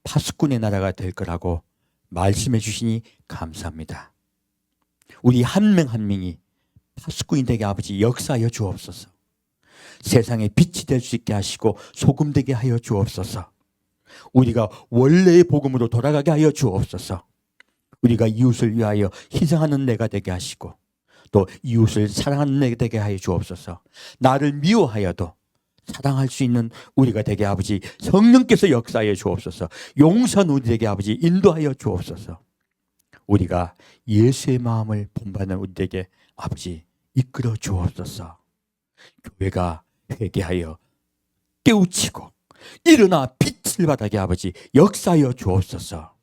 파수꾼의 나라가 될 거라고 말씀해 주시니 감사합니다. 우리 한 명 한 명이 파수꾼이 되게 아버지 역사하여 주옵소서. 세상에 빛이 될 수 있게 하시고 소금 되게 하여 주옵소서. 우리가 원래의 복음으로 돌아가게 하여 주옵소서. 우리가 이웃을 위하여 희생하는 내가 되게 하시고 또 이웃을 사랑하는 내가 되게 하여 주옵소서. 나를 미워하여도 사랑할 수 있는 우리가 되게 아버지 성령께서 역사하여 주옵소서. 용서는 우리에게 아버지 인도하여 주옵소서. 우리가 예수의 마음을 본받는 우리에게 아버지 이끌어 주옵소서. 교회가 회개하여 깨우치고 일어나 빛을 바라게 아버지 역사하여 주옵소서.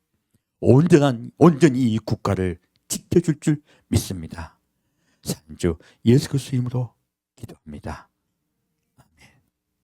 온전히 이 국가를 지켜줄 줄 믿습니다. 산주 예수 그리스도 이름으로 기도합니다.